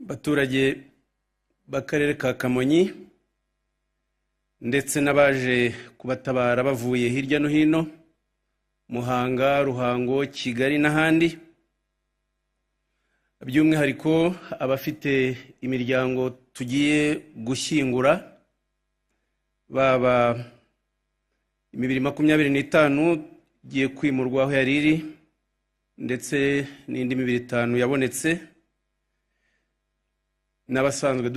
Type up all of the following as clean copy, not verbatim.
baturage b'akarere ka Kamonyi ndetse n'abaje kubatabara bavuye hirya no hino, Muhanga, Ruhango, Kigali n'ahandi, by'umwihariko abafite imiryango tugiye gushyingura, baba 2025 giye kwimurwa aho yari iri ndetse n'indi 5 yabonetse, n'abasanzwe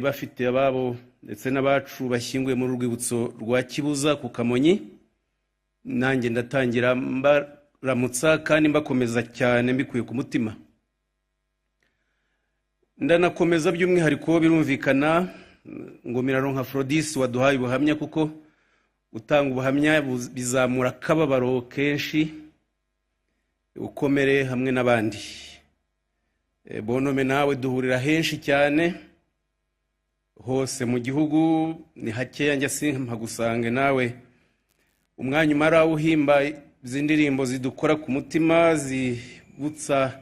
bafite ababo ndetse n'abacu bashyinguye muri urwibutso rwa Kibuza ku Kamonyi. Nanjye ndatangira mbaramutsa kandi mbakomeza cyane mbikuye ku mutima. Ndanakomeza by'umwihariko birumvikana ngo Miraronka Aphrodis waduhaye ubuhamya, kuko utanga ubuhamya bizamura akababaro kenshi, ukomere hamwe n'abandi. Bonome nawe duhurira henshi cyane hose mu gihugu, ni hakeya njya simpa gusange nawe umwanya umara uhimba zindirimbo zidukora ku mutima, zibutsa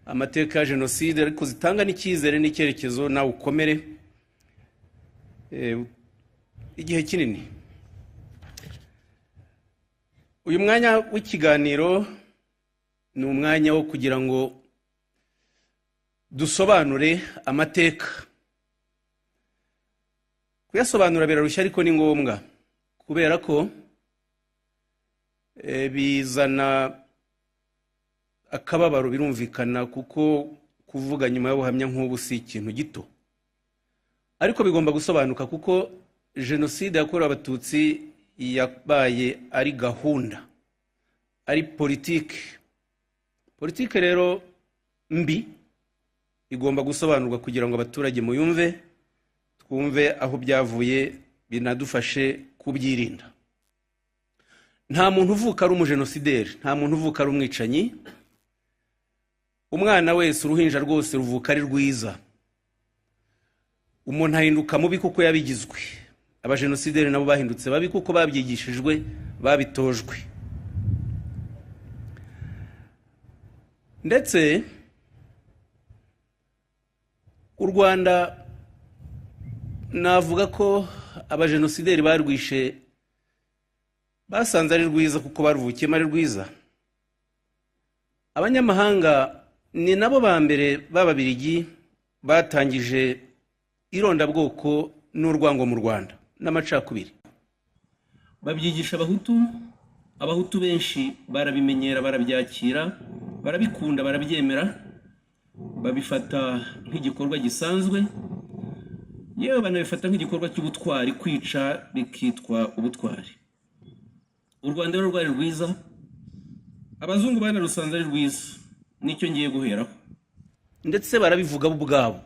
amateka ya jenoside, ariko zitanga n'icyizere n'icyerekezo nawe ukomere igihe kinini. Uyu mwanya w'ikiganiro ni umwanya wo kugira ngo dusobanure amateka. Kuyasobanura birarushya ariko ni ngombwa, kubera ko bizana akababaro, birumvikana, kuko kuvuga nyuma y'ubuhamya nk'ubu si ikintu gito, ariko bigomba gusobanuka kuko jenoside yakorewe abatutsi yabaye ari gahunda, ari politike rero mbi, igomba gusobanurwa kugira ngo abaturage muyumve, twumve aho byavuye, binadufashe kubyirinda. Nta muntu uvuka ari umujenosideri, nta muntu uvuka ari umwicanyi. Umwana wese, uruhinja rwose ruvuka ari rwiza. Umuntu ahinduka mubi kuko yabigizwe. Abajenosideri nabo bahindutse babi kuko babyigishijwe, babitojwe. Ndetse u Rwanda navuga ko abajenosideri barwishe basanze ari rwiza kuko baruvukiyemo ari rwiza. Abanyamahanga ni nabo ba mbere b'Ababiligi batangije irondabwoko n'urwango mu Rwanda n'amacakubiri. Babyigisha Abahutu benshi barabimenyera, barabyakira, barabikunda, barabyemera, babifata nk'igikorwa gisanzwe, yewe banabifata nk'igikorwa cy'ubutwari, kwica bikitwa ubutwari. U Rwanda rero rwari rwiza, abazungu banarusanze ari rwiza, nicyo ngiye guheraho, ndetse barabivuga bo ubwabo.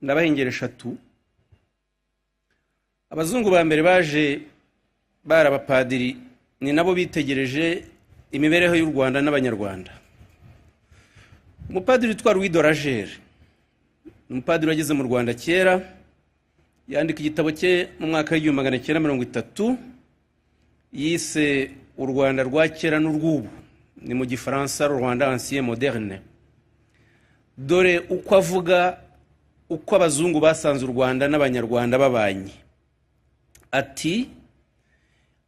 Ndabahengera 3. Abazungu ba mbere baje barabapadiri, ni nabo bitegereje imibereho y'u Rwanda n'abanyarwanda. Umupadiri witwa Louis de Ragel, umupadiri wageze mu Rwanda kera, yandika igitabo cye mu mwaka w'1930 yise u Rwanda rwa kera n'urw'ubu, ni mu Gifaransa Rwanda ancien moderne. Dore uko avuga uko abazungu basanze u Rwanda n'abanyarwanda babanye. Ati,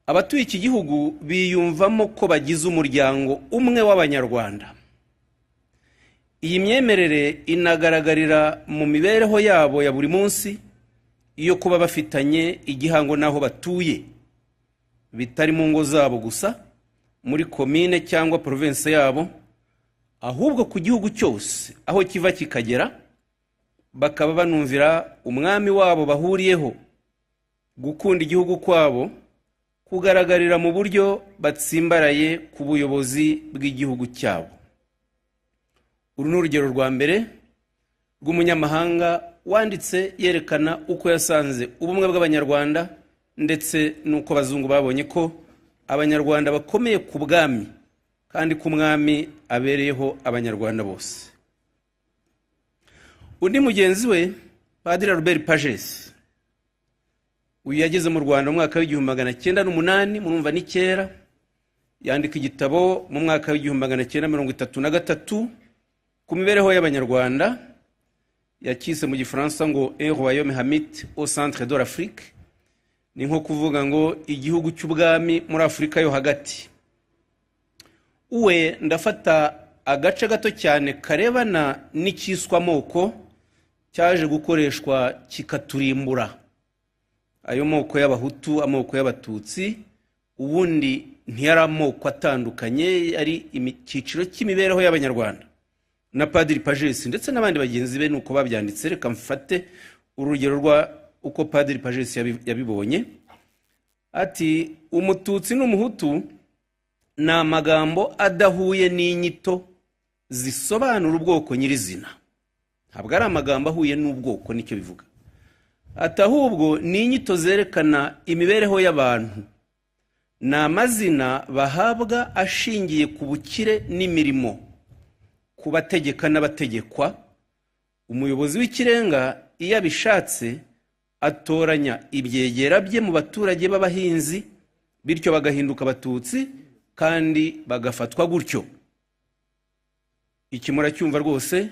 abatuye iki gihugu biyumvamo ko bagize umuryango umwe w'abanyarwanda. Iyi myemerere inagaragarira mu mibereho yabo ya buri munsi, iyo kuba bafitanye igihango n'aho batuye, bitari mu ngo zabo gusa, muri komine cyangwa province yabo, ahubwo ku gihugu cyose aho kiva kikagera, bakaba banumvira umwami wabo bahuriyeho. Gukunda igihugu kwabo kugaragarira mu buryo batsimbaraye ku buyobozi bw'igihugu cyabo. Uru ni urugero rwa mbere rw'umunyamahanga wanditse yerekana uko yasanze ubumwe bw'abanyarwanda, ndetse n'uko abazungu babonye ko abanyarwanda bakomeye ku bwami, kandi ko umwami abereyeho abanyarwanda bose. Undi mugenzi we, Padiri Albert Pages, uyu yageze mu Rwanda mu mwaka w'1908, murumva ni kera, yandika igitabo mu mwaka w'1933 ku mibereho y'abanyarwanda yakise mu gifaransa ngo un royaume hamite au centre de l'Afrique, ni nko kuvuga ngo igihugu cy'ubwami muri Afurika yo hagati. Uwe ndafata agace gato cyane karebana n'ikiswa moko cyaje gukoreshwa kikaturimbura. Ayo moko y'abahutu, amoko y'abatutsi, ubundi ntiyari amoko atandukanye, ari icyiciro cy'imibereho y'abanyarwanda. Na Padiri Pages ndetse n'abandi bagenzi be nuko babyanditse. Reka mfate urugero rwa uko Padiri Pages yabibonye. Ati umututsi n'umuhutu ni amagambo adahuye n'inyito zisobanura ubwoko nyirizina. Ntabwo ari amagambo ahuye n'ubwoko, nicyo bivuga. Ati ahubwo ni inyito zerekana imibereho y'abantu. Ni amazina bahabwa ashingiye ku bukire n'imirimo, ku bategeka n'abategekwa. Umuyobozi w'ikirenga iyo abishatse atoranya ibyegera bye mu baturage b'abahinzi, bityo bagahinduka abatutsi kandi bagafatwa gutyo. Iki muracyumva rwose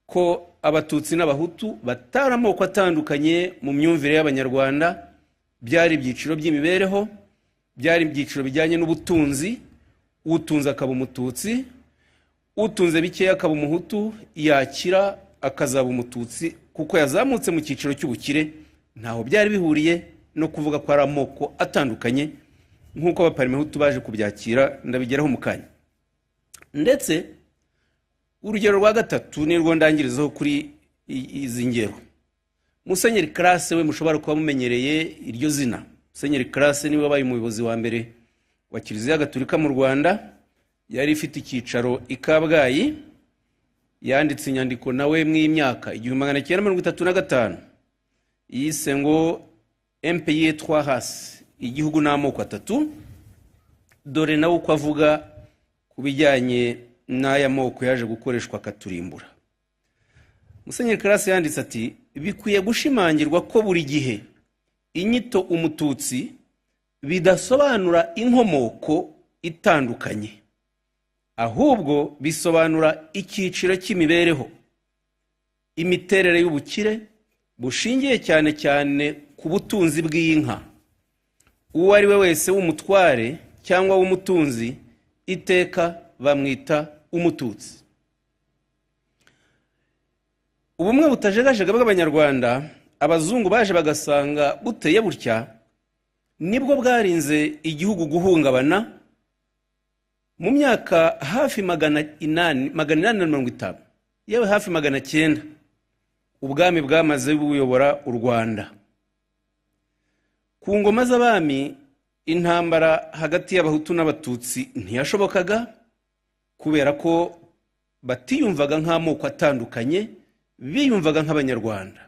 ko abatutsi n'abahutu batari amoko atandukanye mu myumvire y'abanyarwanda. Byari ibyiciro by'imibereho, byari ibyiciro bijyanye n'ubutunzi. Utunze akaba umututsi, utunze bikeya akaba umuhutu, yakira akazaba umututsi kuko yazamutse mu cyiciro cy'ubukire. Ntaho byari bihuriye no kuvuga ko ari amoko atandukanye nk'uko abaparimehutu baje kubyakira, ndabigeraho mu kanya. Ndetse urugero rwa gatatu nirwo ndangirizaho kuri izi ngero. Musenyeri Classe we mushobora kuba mumenyereye iryo zina. Musenyeri Classe niwe wabaye umuyobozi wa mbere wa Kiliziya Gatolika mu Rwanda, yari ifite icyicaro i Kabgayi. Yanditse inyandiko nawe mw'imyaka 1935 yise ngo un pays trois races, igihugu n'amoko atatu. Dore nawe uko avuga ku bijyanye n'aya moko yaje gukoreshwa akaturimbura. Musenyeri Classe yanditse ati bikwiye gushimangirwa ko buri gihe inyito umututsi bidasobanura inkomoko itandukanye, ahubwo bisobanura icyiciro cy'imibereho, imiterere y'ubukire bushingiye cyane cyane ku butunzi bw'inka. Uwo ari we wese w'umutware cyangwa w'umutunzi iteka bamwita umututsi. Ubumwe butajegajega bw'abanyarwanda abazungu baje bagasanga buteye butya, nibwo bwarinze igihugu guhungabana. Mu myaka hafi 850 yewe hafi 900 ubwami bwamaze buyobora u Rwanda. Ku ngoma z'abami intambara hagati y'abahutu n'abatutsi ntiyashobokaga kubera ko batiyumvaga nk'amoko atandukanye, biyumvaga nk'abanyarwanda.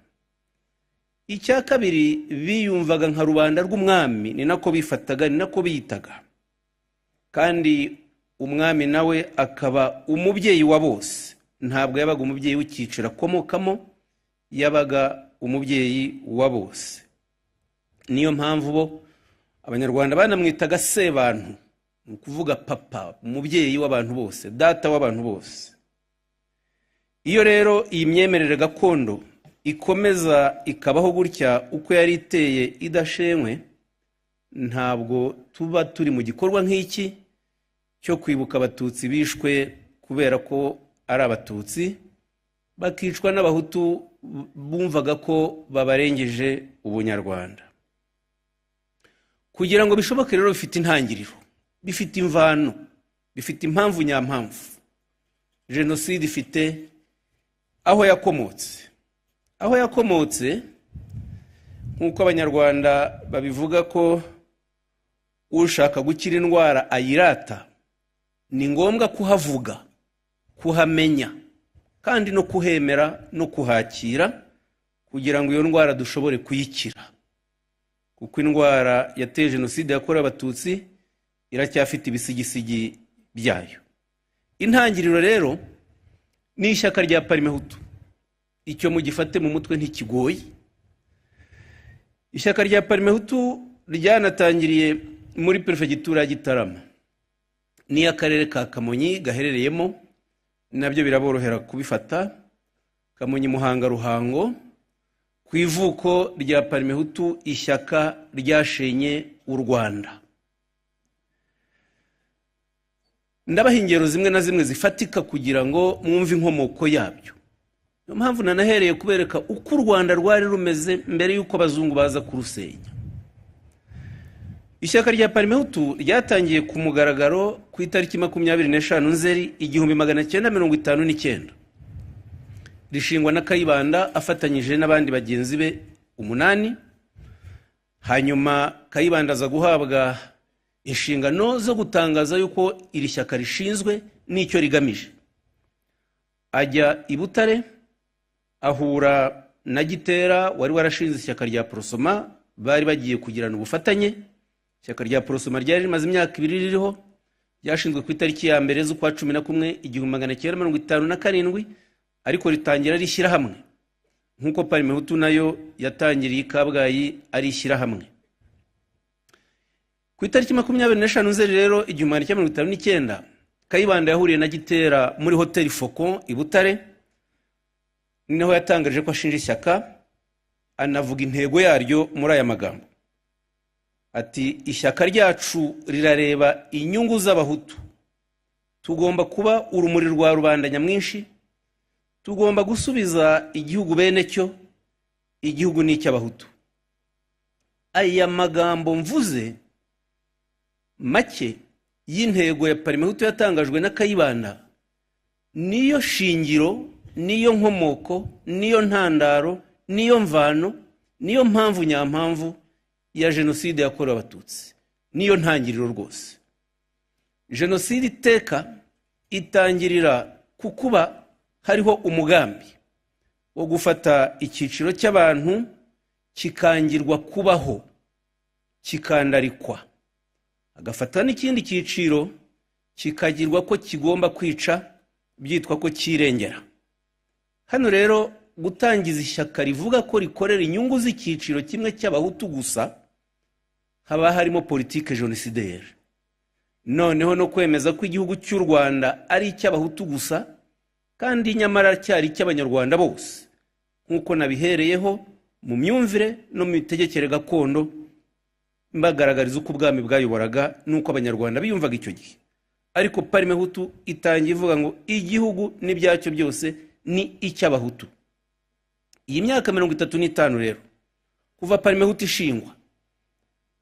Icya kabiri, biyumvaga nka rubanda rw'umwami, ni nako bifataga, ni nako biyitaga. Kandi umwami nawe akaba umubyeyi wa bose, ntabwo yabaga umubyeyi w'icyiciro akomokamo, yabaga umubyeyi wa bose. Niyo mpamvu bo abanyarwanda banamwitaga Sebantu, ni ukuvuga papa, umubyeyi w'abantu bose, data w'abantu bose. Iyo rero iyi myemerere gakondo ikomeza ikabaho gutya uko yari iteye idashenywe, ntabwo tuba turi mu gikorwa nk'iki cyo kwibuka abatutsi bishwe kubera ko ari abatutsi, bakicwa n'abahutu bumvaga ko babarengeje ubunyarwanda. Kugira ngo bishoboke rero bifite intangiriro, bifite imvano, bifite impamvu nyampamvu. Jenoside ifite aho yakomotse. Aho yakomotse nk'uko abanyarwanda babivuga ko ushaka gukira indwara ayirata, ni ngombwa kuhavuga, kuhamenya, kandi no kuhemera no kuhakira kugira ngo iyo ndwara dushobore kuyikira. Kuko indwara yateye Jenoside yakorewe abatutsi iracyafite ibisigisigi byayo. Intangiriro rero ni ishyaka rya Parimehutu. Icyo mugifate mu mutwe ntikigoye. Ishyaka rya Parimehutu ryanatangiriye muri Perefegitura ya Gitarama, ni akarere ka Kamonyi gaherereyemo, nabyo biraborohera kubifata. Kamonyi, Muhanga, Ruhango, ku ivuko rya Parmehutu, ishyaka ryashenye u Rwanda. Ndabaha ingero zimwe na zimwe zifatika kugira ngo mwumve inkomoko yabyo. Niyo mpamvu nanahereye kubereka uko u Rwanda rwari rumeze mbere y'uko abazungu baza kurusenya. Ishyaka rya Parmehutu ryatangiye ku mugaragaro ku itariki 25 Nzeri 1959. Rishingwa na Kayibanda afatanyije n'abandi bagenzi be 8. Hanyuma Kayibanda aza guhabwa inshingano zo gutangaza yuko iri shyaka rishinzwe n'icyo rigamije. Ajya i Butare ahura na Gitera wari warashinze ishyaka rya Prosoma, bari bagiye kugirana ubufatanye. Ishyaka rya Prosoma ryari rimaze imyaka 2 ririho, ryashinzwe ku itariki ya 1 z'ukwa 11 1957, ariko ritangira rishyira hamwe nkuko Parmehutu nayo yatangiriye Kabgayi ari ishyira hamwe. Ku itariki 25 Nzeri rero 1959, Kayibanda yahuriye na Gitera muri Hotel Faucon i Butare, niho yatangaje ko ashinja ishyaka, anavuga intego yaryo muri aya magambo ati: ishyaka ryacu rirareba inyungu z'abahutu, tugomba kuba urumuri rwa rubanda nyamwinshi, tugomba gusubiza igihugu bene cyo, igihugu ni icy'abahutu. Aya magambo mvuze make y'intego ya Parmehutu yatangajwe na Kayibanda niyo shingiro, niyo nkomoko, niyo ntandaro, niyo mvano, niyo mpamvu nyampamvu ya jenoside yakorewe Abatutsi, niyo ntangiriro rwose. Jenoside iteka itangirira kukuba hariho umugambi wo gufata icyiciro cy'abantu kikangirwa kubaho, kikandarikwa, agafata n'ikindi cyiciro kikagirwa ko kigomba kwica, byitwa ko kirengera. Hano rero gutangiza ishyaka rivuga ko rikorera inyungu z'icyiciro kimwe cy'abahutu gusa, haba harimo politike génocidaire. Noneho no kwemeza ko igihugu cy'u Rwanda ari icy'abahutu gusa, kandi nyamara cyari icy'abanyarwanda bose, nkuko nabihereyeho mu myumvire no mu mitegekere gakondo, mbagaragariza uko ubwami bwayoboraga nuko abanyarwanda biyumvaga icyo gihe. Ariko Parmehutu itangiye ivuga ngo igihugu n'ibyacyo byose ni icy'abahutu. Iyi myaka 35 rero kuva Parmehutu ishingwa,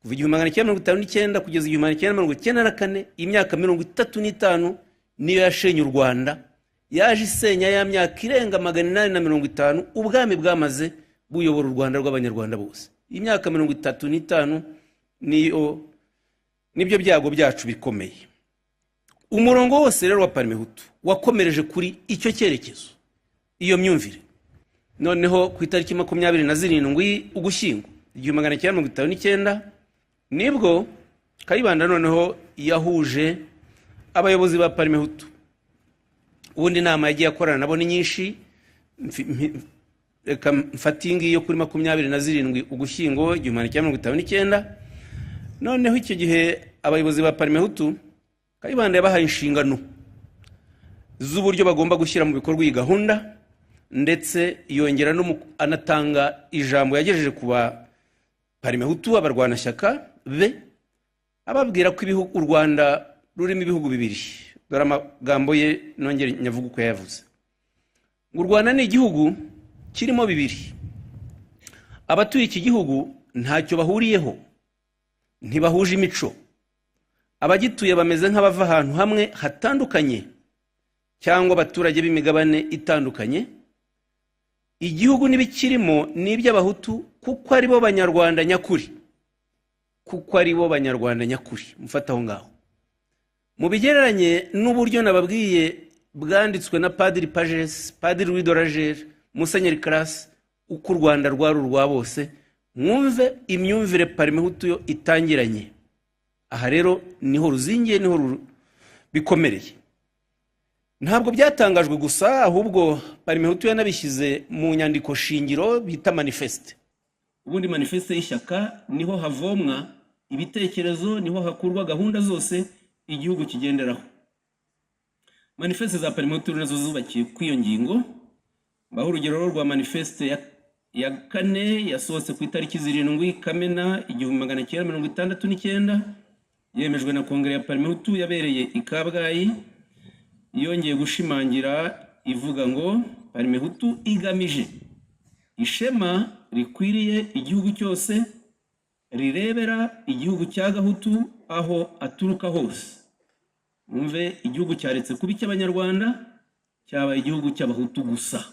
kuva 1959 kugeza 1994, imyaka 35 niyo yashenye u Rwanda, yaje isenya ya myaka irenga 850 ubwami bwamaze buyobora u Rwanda rw'abanyarwanda bose. Imyaka 35 nibyo byago byacu bikomeye. Umurongo wose rero wa Parmehutu wakomereje kuri icyo cyerekezo, iyo myumvire. Noneho ku itariki 27 Ugushyingo 1959 nibwo Kayibanda noneho yahuje abayobozi ba Parmehutu. Ubundi nama yagiye akorana nabo ni nyinshi, reka mfatingi yo kuri 27 Ugushyingo 1959. Noneho icyo gihe abayobozi ba Parmehutu Kayibanda yabahaye inshingano z'uburyo bagomba gushyira mu bikorwa iyi gahunda, ndetse yongera no anatanga ijambo yagejeje kuba Parmehutu abarwanashyaka be, ababwira ko u Rwanda rurimo ibihugu bibiri. Dore amagambo ye nongere nyavuga uko yavuze. U Rwanda ni igihugu kirimo bibiri. Abatuye iki gihugu ntacyo bahuriyeho, ntibahuje imico. Abagituye bameze nk'abava ahantu hamwe hatandukanye, cyangwa abaturage b'imigabane itandukanye. Igihugu n'ibikirimo ni iby'abahutu kuko ari bo banyarwanda nyakuri, mufata aho ngaho. Mu bigereranye n'uburyo nababwiye bwanditswe na Padiri Pages, Padiri Louis de Lager, Musenyeri Classe, uko u Rwanda rwari urwa bose, mwumve imyumvire Parmehutu yo itangiranye. Aha rero niho ruzingiye, niho bikomereye. Ntabwo byatangajwe gusa, ahubwo Parmehutu yanabishyize mu nyandiko shingiro bita manifeste. Ubundi manifeste y'ishyaka niho havomwa ibitekerezo, niho hakurwa gahunda zose igihugu kigenderaho. manifeste za parimehutu nazo zubakiye ku iyo ngingo. Baho urugero rwa manifeste ya kane yasohotse ku itariki 7 Kamena 1969 yemejwe na kongere ya parimehutu yabereye i Kabgayi, yongeye gushimangira ivuga ngo parimehutu igamije ishema rikwiriye igihugu cyose, rirebera igihugu cya gahutu aho aturuka hose. Mwumve, igihugu cyaretse kuba icy'abanyarwanda cyabaye igihugu cy'abahutu gusa.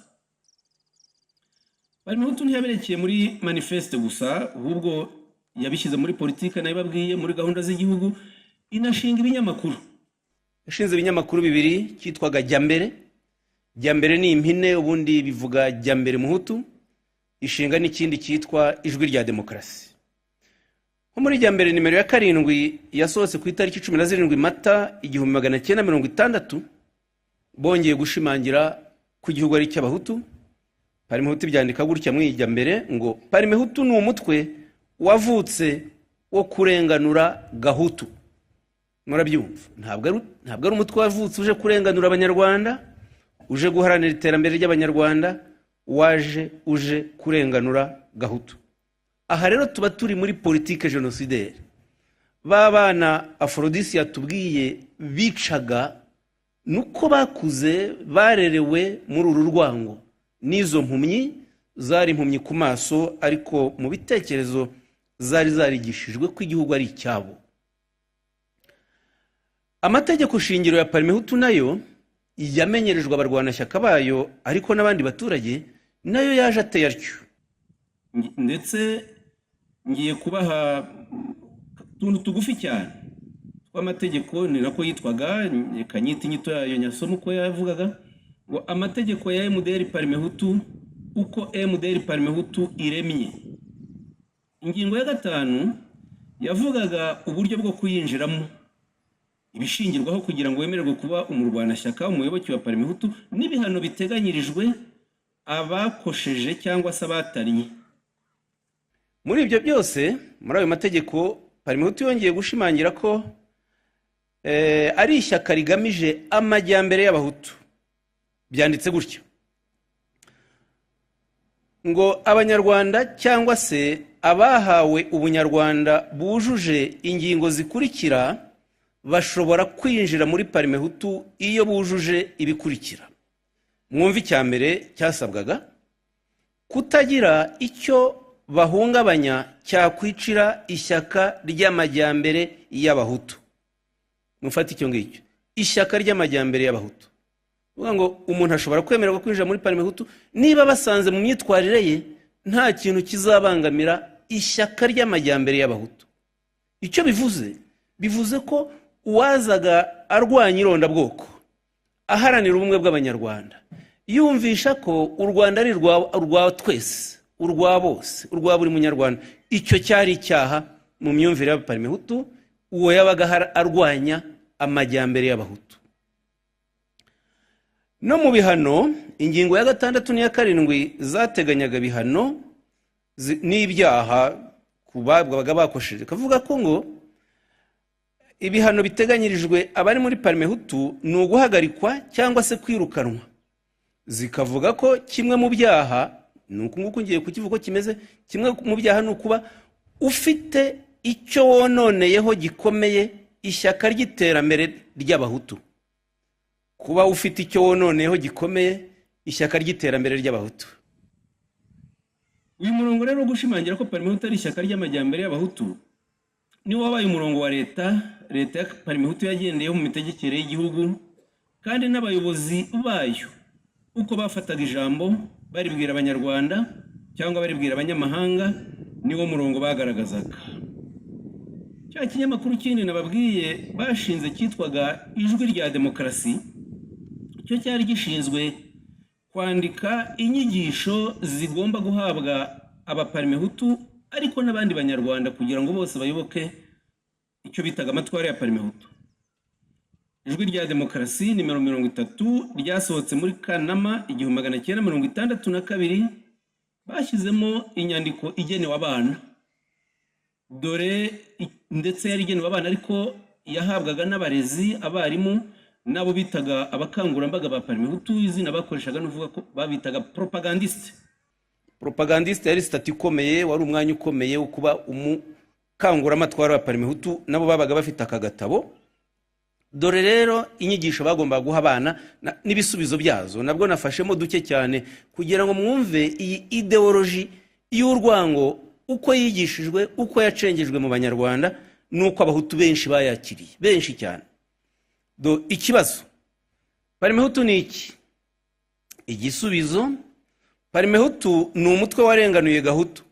Parimehutu ntiyaberekeye muri manifeste gusa, ahubwo yabishyize muri politike nayibabwiye, muri gahunda z'igihugu, inashinga ibinyamakuru. Yashinze ibinyamakuru bibiri cyitwaga Jyambere. Jyambere ni impine, ubundi bivuga Jyambere Muhutu. Ishinga n'ikindi cyitwa Ijwi rya Demokarasi. Nko muri Jyambere nimero ya 7 yasohotse ku itariki 17 Mata 1960, bongeye gushimangira ku gihugu ari cy'abahutu. Parimehutu byandika gutya mu Jyambere ngo parimehutu ni umutwe wavutse wo kurenganura gahutu. Murabyumva, ntabwo ari umutwe wavutse uje kurenganura abanyarwanda, uje guharanira iterambere ry'abanyarwanda, uje kurenganura gahutu. Aha rero tuba turi muri politike genocidaire. Ba bana Aphrodise yatubwiye bicaga nuko bakuze barerewe muri uru rwango, n'izo mpumyi zari impumyi ku maso, ariko mu bitekerezo zari zarigishijwe ko igihugu ari icyabo. Amategeko shingiro ya parimehutu nayo yamenyerejwe abarwanashyaka bayo, ariko n'abandi baturage nayo yaje ateye atyo. Ndetse ngiye kubaha tuntu tugufi cyane tw'amategeko, ni nako yitwaga, kanyita inyito yayo nyasoma uko yavugaga ngo amategeko ya MDR parimehutu, uko MDR parimehutu iremye. Ingingo ya 5 yavugaga uburyo bwo kuyinjiramo, ibishingirwaho kugira ngo wemererwe kuba umurwanashyaka, umuyoboke wa parimehutu, n'ibihano biteganyirijwe abakosheje cyangwa se abatariye. Muri ibyo byose, muri ayo mategeko, parimehutu yongeye gushimangira ko ari ishyaka rigamije amajyambere y'abahutu. Byanditse gutyo ngo abanyarwanda cyangwa se abahawe ubunyarwanda bujuje ingingo zikurikira bashobora kwinjira muri parimehutu iyo bujuje ibikurikira. Mwumva icya mbere cyasabwaga kutagira icyo bahungabanya cyakwicira ishyaka ry'amajyambere y'abahutu. Mufate icyo ngicyo, ishyaka ry'amajyambere y'abahutu. Uvuga ngo umuntu ashobora kwemererwa kwinjira muri parimehutu niba basanze mu myitwarire ye nta kintu kizabangamira ishyaka ry'amajyambere y'abahutu. Icyo bivuze ko uwazaga arwanya irondabwoko, aharanira ubumwe bw'abanyarwanda, yumvisha ko u Rwanda ari urwa twese, urwa bose, urwa buri munyarwanda, icyo cyari icyaha mu myumvire ya parimehutu, uwo yabaga arwanya amajyambere y'abahutu. No mu bihano, ingingo ya 6 n'iya 7 zateganyaga bihano n'ibyaha ku babaga bakosheje. Kavuga ko ngo ibihano biteganyirijwe abari muri parimehutu ni uguhagarikwa cyangwa se kwirukanwa. Zikavuga ko kimwe mu byaha, nuko nguko ngiye kukivuga ko kimeze, kimwe mu byaha ni ukuba ufite icyo wononeyeho gikomeye ishyaka ry'iterambere ry'abahutu. Kuba ufite icyo wononeyeho gikomeye ishyaka ry'iterambere ry'abahutu. Uyu murongo rero gushimangira ko parimehutu ari ishyaka ry'amajyambere y'abahutu ni wabaye umurongo wa leta ya parimehutu yagendeyeho mu mitegekere y'igihugu, kandi n'abayobozi bayo uko bafataga ijambo baribwira abanyarwanda cyangwa baribwira abanyamahanga niwo murongo bagaragazaga. Cya kinyamakuru kindi nababwiye bashinze cyitwaga Ijwi rya Demokarasi, cyo cyari gishinzwe kwandika inyigisho zigomba guhabwa abaparimehutu ariko n'abandi banyarwanda kugira ngo bose bayoboke icyo bitaga amatwara ya parimehutu. Ijwi rya Demokarasi nimero 30 ryasohotse muri Kanama 1962, bashyizemo inyandiko igenewe abana, dore ndetse yari igenewe abana ariko yahabwaga n'abarezi, abarimu nabo bitaga abakangurambaga ba Parmehutu, izina bakoreshaga n'uvuga ko babitaga propagandiste. Propagandiste yari stati ikomeye, wari umwanya ukomeye wo kuba umukanguramatwara wa Parmehutu, nabo babaga bafite akagatabo. Dore rero inyigisho bagomba guha abana n'ibisubizo byazo, nabwo nafashemo duke cyane kugira ngo mwumve iyi ideology y'urwango uko yigishijwe, uko yacengejwe mu Banyarwanda, nuko abahutu benshi bayakiriye, benshi cyane. Ikibazo Parmehutu ni iki? Igisubizo, Parmehutu ni umutwe warenganuye Gahutu.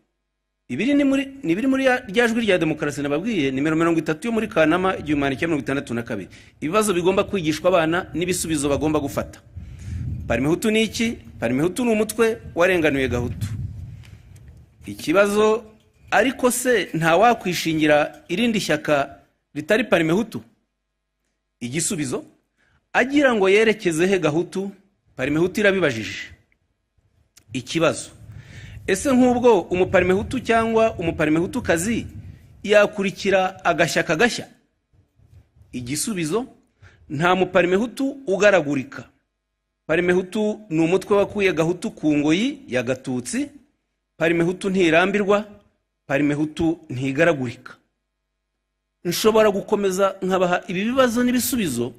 Ibiri ni biri muri rya jwi rya demokarasi nababwiye, nimero 30 yo muri Kanama 1962. Ibibazo bigomba kwigishwa abana n'ibisubizo bagomba gufata. Parmehutu ni iki? Parmehutu ni umutwe warenganuye Gahutu. Ikibazo, ariko se nta wakwishingira irindi shyaka ritari Parmehutu? Igisubizo, agira ngo yerekeze he Gahutu, Parmehutu irabibajije. Ikibazo, ese nk'ubwo umuparmehutu cyangwa umuparmehutu kazi yakurikira agashyaka gashya? Igisubizo, nta muparmehutu ugaragurika. Parmehutu ni umutwe wakuye Gahutu ku ngoyi ya Gatutsi. Parmehutu ntirambirwa, Parmehutu ntigaragurika. Nshobora gukomeza nkabaha ibi bibazo n'ibisubizo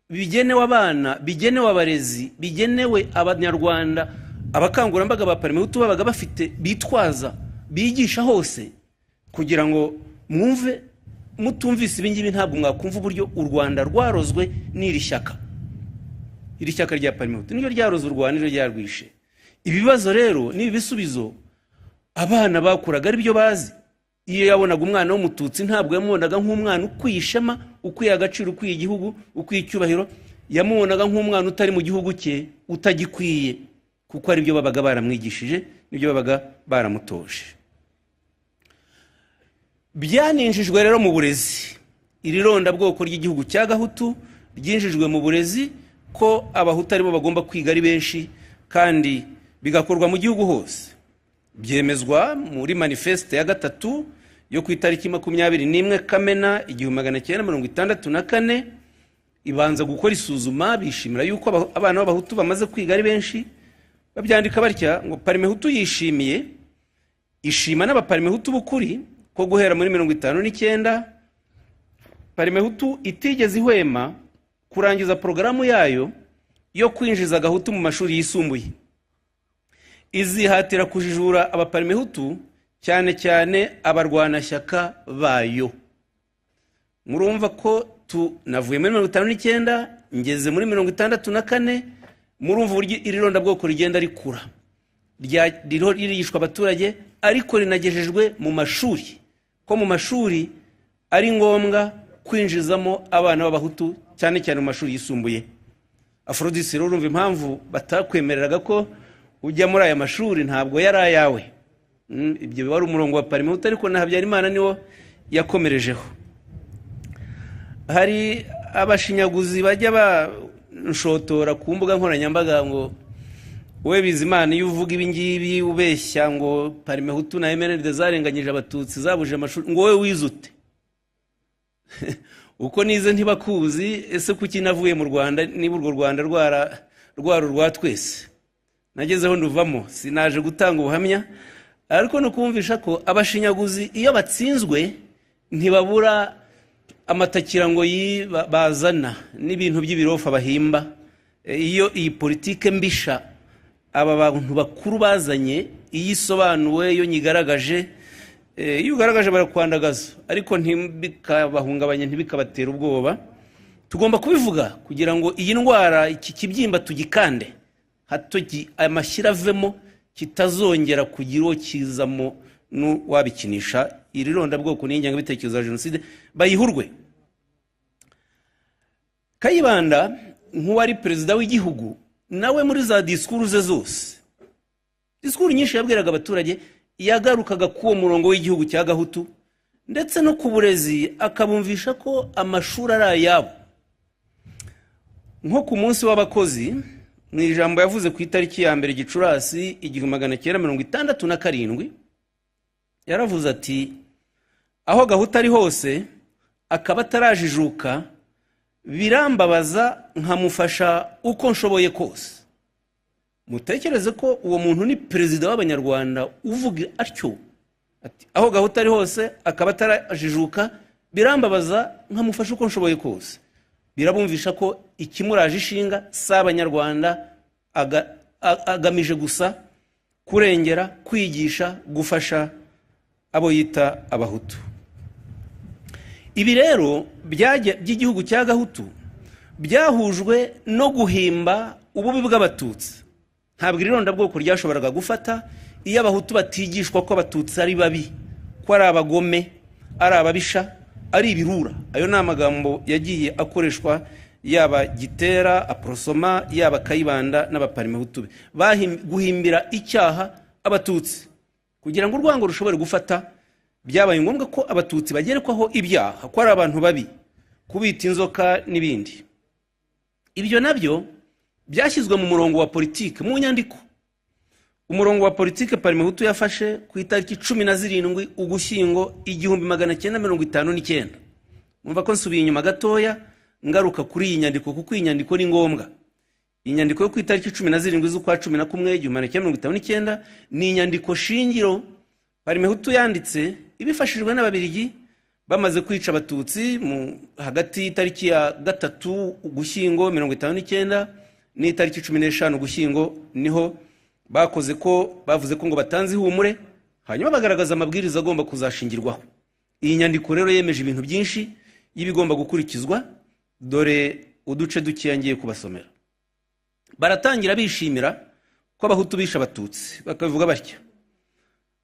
bigenewe abana, bigenewe abarezi, bigenewe Abanyarwanda. Abakangurambaga ba Parmehutu babaga bafite bitwaza, bigisha hose, kugira ngo mwumve. Mutumvise ibingibi ntabwo mwakumva uburyo u Rwanda rwarozwe n'iri shyaka. Iri shyaka rya Parmehutu niryo ryaroze u Rwanda, niryo ryarwishe. Ibibazo rero n'ibi bisubizo abana bakuraga ari byo bazi. Iyo yabonaga umwana w'umututsi ntabwo yamubonaga nk'umwana ukwiye ishema, ukwiye agaciro, ukwiye igihugu, ukwiye icyubahiro. Yamubonaga nk'umwana utari mu gihugu cye, utagikwiye, kuko ari byo babaga baramwigishije, nibyo babaga baramutoje. Byaninjijwe rero mu burezi. Iri ronda bwoko ry'igihugu cya Gahutu ryinjijwe mu burezi ko abahutu aribo bagomba kwiga ari benshi, kandi bigakorwa mu gihugu hose. Byemezwa muri manifeste ya gatatu yo ku itariki 21 Kamena 1964. Ibanza gukora isuzuma, bishimira yuko abana b'abahutu bamaze kwiga ari benshi. Babyandika batya ngo Parmehutu yishimiye, ishima n'abaparmehutu bukuri ko guhera muri 59 Parmehutu itigeze ihwema kurangiza porogaramu yayo yo kwinjiza Gahutu mu mashuri yisumbuye. Izihatira kujijura abaparmehutu, cyane cyane abarwanashyaka bayo. Murumva ko navuye muri 59 ngeze muri 64. Murumva uburyo iri ronda bwoko rigenda rikura, ririgishwa abaturage, ariko rinagejejwe mu mashuri, ko mu mashuri ari ngombwa kwinjizamo abana b'abahutu, cyane cyane mu mashuri yisumbuye. Aphrodis rero urumva impamvu batakwemereraga ko ujya muri aya mashuri, ntabwo yari ayawe. Ibyo wari umurongo wa Parmehutu, ariko na Habyarimana niwo yakomerejeho. Hari abashinyaguzi bajya nshotora ku mbuga nkoranyambaga ngo we Bizimana iyo uvuga ibi ngibi ubeshya ngo Parmehutu na MND zarenganyije abatutsi, zabuje amashuri, ngo we wizute. Uko nize ntibakuzi, ese kuki navuye mu Rwanda niba urwo Rwanda rwa twese? Nagezeho nduvamo, sinaje gutanga ubuhamya, ariko no kumvisha ko abashinyaguzi iyo batsinzwe ntibabura amatakira ngo bazana n'ibintu by'ibirofa bahimba. Iyo iyi politike mbisha aba bantu bakuru bazanye iyisobanuwe, yo nyigaragaje, iyo ugaragaje barakwandagaza, ariko ntibikabahungabanye, ntibikabatera ubwoba. Tugomba kubivuga kugira ngo iyi ndwara, iki kibyimba tugikande, hato amashyira avemo, kitazongera kugira uwo kizamo wabikinisha. Iri ronda bwoko n'ingengabitekerezo ya jenoside bayihurwe. Kayibanda nk'uwari perezida w'igihugu, nawe muri za disikuru ze zose, disikuru nyinshi yabwiraga abaturage, yagarukaga kuwo murongo w'igihugu cya Gahutu, ndetse no ku burezi akabumvisha ko amashuri ari ayabo. Nko ku munsi w'abakozi, mu ijambo yavuze ku itariki ya 1 Gicurasi 1967, yaravuze ati, aho Gahutu ari hose akaba atarajijuka, birambabaza nkamufasha uko nshoboye kose. Mutekereze ko uwo muntu ni perezida w'Abanyarwanda uvuga atyo, ati aho Gahutu ari hose akaba atarajijuka, birambabaza nkamufasha uko nshoboye kose. Birabumvisha ko ikimuraje ishinga s'Abanyarwanda, agamije gusa kurengera, kwigisha, gufasha abo yita Abahutu. Ibi rero by'igihugu cya Gahutu byahujwe no guhimba ububi bw'Abatutsi. Ntabwo irondabwoko ryashoboraga gufata iyo Abahutu batigishwa ko Abatutsi ari babi, ko ari abagome, ari ababisha, ari ibirura. Ayo ni amagambo yagiye akoreshwa yaba Gitera, Aprosoma, yaba Kayibanda n'Abaparimehutu. Guhimbira icyaha Abatutsi kugira ngo urwango rushobore gufata, byabaye ngombwa ko Abatutsi bagerekwaho ibyaha, ko ari abantu babi, kubita inzoka n'ibindi. Ibyo nabyo byashyizwe mu murongo wa politike, mu nyandiko. Umurongo wa politike Parimehutu yafashe ku itariki 17 Ugushyingo 1959. Mwumva ko nsubiye inyuma gatoya ngaruka kuri iyi nyandiko, kuko iyi nyandiko ni ngombwa. Inyandiko yo ku itariki 17 z'ukwa 11 1959 ni inyandiko shingiro Parimehutu yanditse ibifashijwe n'Ababiligi bamaze kwica Abatutsi hagati y'itariki ya 3 Ugushyingo 1959 n'itariki 15 Ugushyingo. Niho bavuze ko ngo batanze ihumure, hanyuma bagaragaza amabwiriza agomba kuzashingirwaho. Iyi nyandiko rero yemeje ibintu byinshi y'ibigomba gukurikizwa. Dore uduce dukiyangiye kubasomera. Baratangira bishimira ko Abahutu bisha Abatutsi, bakavuga batya: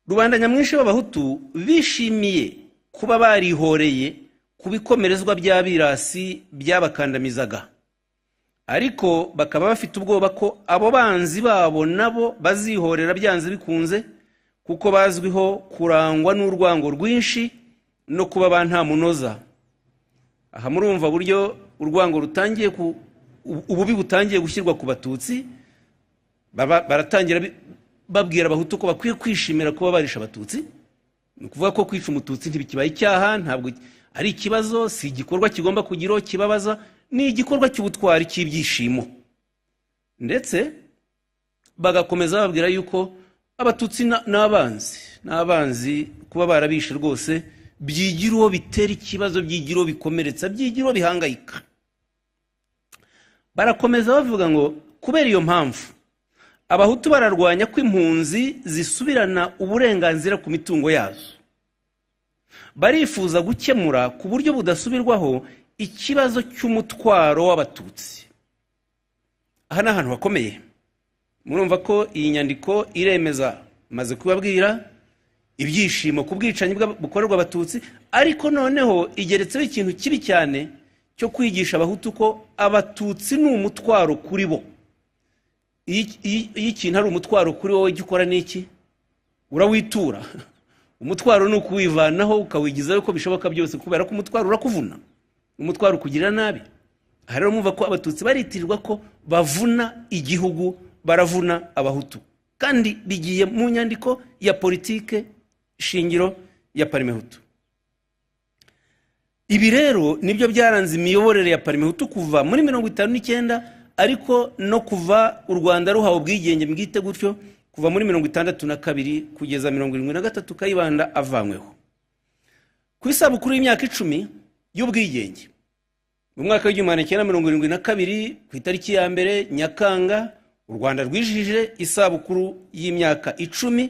rubanda nyamwinshi b'Abahutu bishimiye kuba barihoreye kubikomerezwa by'abirasi byabakandamizaga, ariko bakaba bafite ubwoba ko abo banzi babo nabo bazihorera byanze bikunze, kuko bazwiho kurangwa n'urwango rwinshi no kuba bantamunoza. Aha murumva buryo urwango rutangiye ububi butangiye gushyirwa ku Batutsi. Baratangira babwira Abahutu ko bakwiye kwishimira kuba barisha Abatutsi. Ni ukuvuga ko kwica Umututsi ntibikibaye icyaha, ntabwo ari ikibazo, si igikorwa kigomba kugiraho kibabaza, ni igikorwa cy'ubutwari, cy'ibyishimo. Ndetse bagakomeza babwira yuko Abatutsi n'abanzi kuba barabishe rwose byigira uwo bitera ikibazo, byigira uwo bikomeretsa, byigira uwo bihangayika. Barakomeza bavuga ngo kubera iyo mpamvu Abahutu bararwanya ko impunzi zisubirana uburenganzira ku mitungo yazo. Barifuza gukemura ku buryo budasubirwaho ikibazo cy'umutwaro w'Abatutsi. Aha ni ahantu hakomeye. Murumva ko iyi nyandiko iremeza, maze kubabwira, ibyishimo ku bwicanyi bukorerwa Abatutsi, ariko noneho igeretseho ikintu kibi cyane cyo kwigisha Abahutu ko Abatutsi ni umutwaro kuri bo. Iyo ikintu ari umutwaro kuri wowe, icyo ukora n'iki? Urawitura. Umutwaro ni ukuwivanaho ukawigizayo uko bishoboka byose, kubera ko umutwaro urakuvuna, umutwaro ukugirira nabi. Aha rero mwumva ko Abatutsi baritirirwa ko bavuna igihugu, baravuna Abahutu, kandi bigiye mu nyandiko ya politike shingiro ya Parimehutu. Ibi rero nibyo byaranze imiyoborere ya Parimehutu kuva muri 59, ariko no kuva u Rwanda ruhawe ubwigenge bwite gutyo, kuva muri 62 kugeza 73 Kayibanda avanyweho. Ku isabukuru y'imyaka 10 y'ubwigenge mu mwaka w'1972 ku itariki ya mbere Nyakanga, u Rwanda rwijije isabukuru y'imyaka 10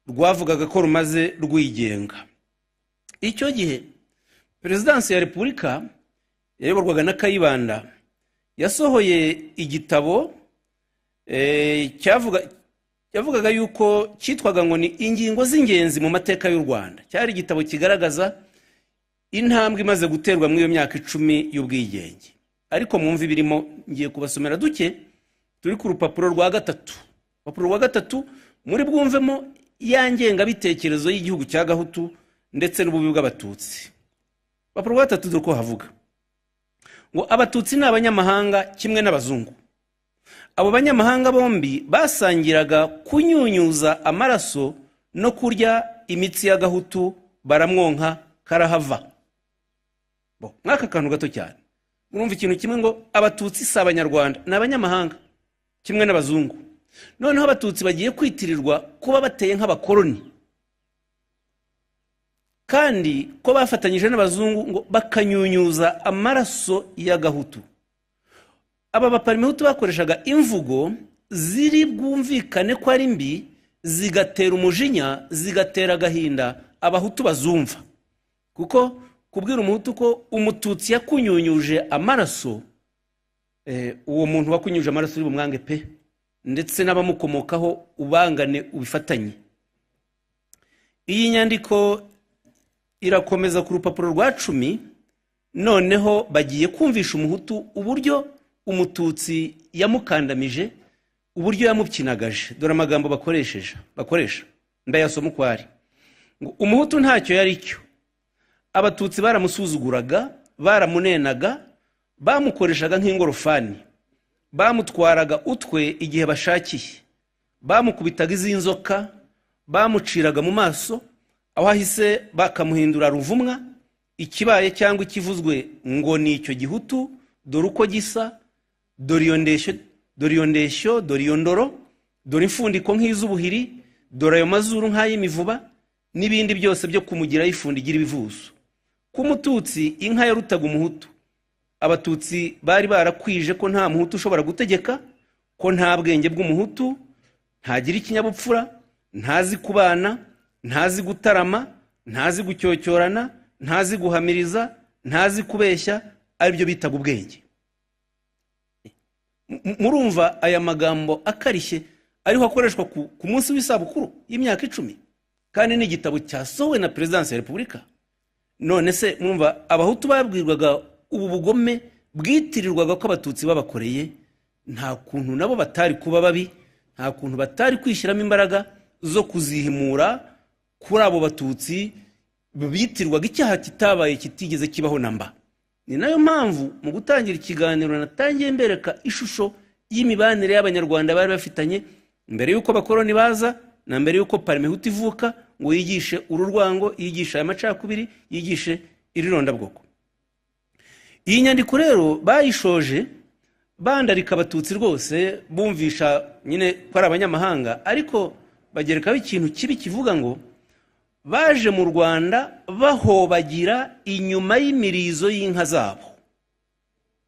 rwavugaga ko rumaze rwigenga. Icyo gihe Perezidansi ya Repubulika yayoborwaga na Kayibanda yasohoye igitabo yavugaga yuko cyitwaga ngo ni ingingo z'ingenzi mu mateka y'u Rwanda. Cyari igitabo kigaragaza intambwe imaze guterwa muri iyo myaka 10 y'ubwigenge. Ariko mwumva birimo, ngiye kubasomera duke turi ku rupapuro rwa 3. Urupapuro rwa 3 muri bwumvemo yangenga bitekerezo y'igihugu cya Gahutu ndetse n'ububi bw'Abatutsi. Urupapuro rwa 3 duko havuga ngo Abatutsi ni abanyamahanga kimwe n'abazungu. Abo banyamahanga bombi basangiraga kunyunyuza amaraso no kurya imitsi ya Gahutu, baramwonka karahava. Mwaka kantu gato cyane. murumva ikintu kimwe ngo abatutsi si abanyarwanda ni abanyamahanga kimwe n'abazungu. Noneho abatutsi bagiye kwitirirwa kuba bateye nk'abakoloni kandi ko bafatanyije n'abazungu ngo bakanyunyuza amaraso y'agahutu. Aba baparimehutu bakoreshaga imvugo ziri bwumvikane ko ari mbi, zigatera umujinya, zigatera agahinda abahutu bazumva. Kuko kubwira umuhutu ko umututsi yakunyunyuje amaraso, uwo muntu wakunyuje amaraso uri bumwange pe, ndetse n'abamukomokaho ubangane ubifatanye. Iyi nyandiko irakomeza ku rupapuro rwa 10. Noneho bagiye kumvisha umuhutu uburyo umututsi yamukandamije, uburyo yamupyinagaje. Dore amagambo bakoresha ndayasoma uko ari. Umuhutu ntacyo yari cyo, abatutsi baramusuzuguraga, baramunenaga, bamukoreshaga nk'ingorofani, bamutwaraga utwe igihe bashakiye, bamukubitaga iz'inzoka, bamuciraga mu maso, aho ahise bakamuhindura ruvumwa, ikibaye cyangwa ikivuzwe ngo ni icyo gihutu, dore uko gisa, dore iyo ndeshyo, dore iyo ndoro, dore imfundiko nk'iz'ubuhiri, dore ayo mazuru nk'ay'imivuba, n'ibindi byose byo kumugiraho ifundi igira ibivuzo. K'umututsi inka yarutaga umuhutu. Abatutsi bari barakwije ko nta muhutu ushobora gutegeka, ko nta bwenge bw'umuhutu, ntagira ikinyabupfura, ntazi kubana, ntazi gutarama, ntazi gucyocyorana, ntazi guhamiriza, ntazi kubeshya, aribyo bitaga ubwenge. Murumva aya magambo akarishye ariho akoreshwa ku munsi w'isabukuru y'imyaka 10, kandi ni igitabo cyasohowe na Perezidansi ya Repubulika. None se murumva abahutu babwirwaga ubu bugome bwitirirwaga ko abatutsi babakoreye, nta kuntu nabo batari kuba babi, nta kuntu batari kwishyiramo imbaraga zo kuzihimura kuri abo batutsi bitirwaga icyaha kitabaye kitigeze kibaho namba. Ni nayo mpamvu mu gutangira ikiganiro natangiye mbereka ishusho y'imibanire y'abanyarwanda bari bafitanye mbere yuko abakoloni baza na mbere yuko parimehutu ivuka, ngo yigishe ururwango, yigishe aya macakubiri, yigishe irirondabwoko. Iyi nyandiko rero bayishoje bandarika abatutsi rwose, bumvisha nyine ko ari abanyamahanga, ariko bagerekaho ikintu kibi kivuga ngo baje mu Rwanda bahobagira inyuma y'imirizo y'inka zabo.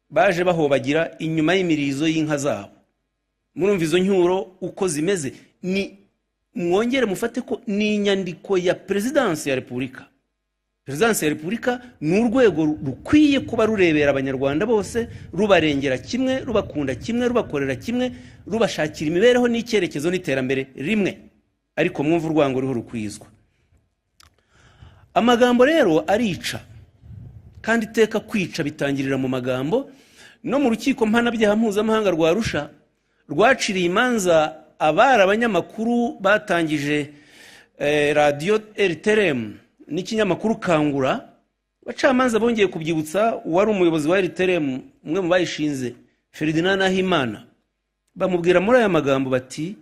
Baje bahobagira inyuma y'imirizo y'inka zabo. Murumva izo nyuro uko zimeze, ni mwongere mufate ko ni inyandiko ya Perezidansi ya Repubulika. Perezidansi ya Repubulika ni urwego rukwiye kuba rurebera abanyarwanda bose, rubarengera kimwe, rubakunda kimwe, rubakorera kimwe, rubashakira imibereho n'icyerekezo n'iterambere rimwe. Ariko mwumva urwango ruho rukwizwa. Amagambo rero arica, kandi iteka kwica bitangirira mu magambo. No mu rukiko mpanabyaha mpuzamahanga rwa Arusha rwaciriye imanza abari abanyamakuru batangije radio RTRM n'ikinyamakuru Kangura. Bacamanza bongeye kubyibutsa wari umuyobozi wa RTRM, umwe mu bayishinze, Ferdinand Nahimana, bamubwira muri aya magambo bati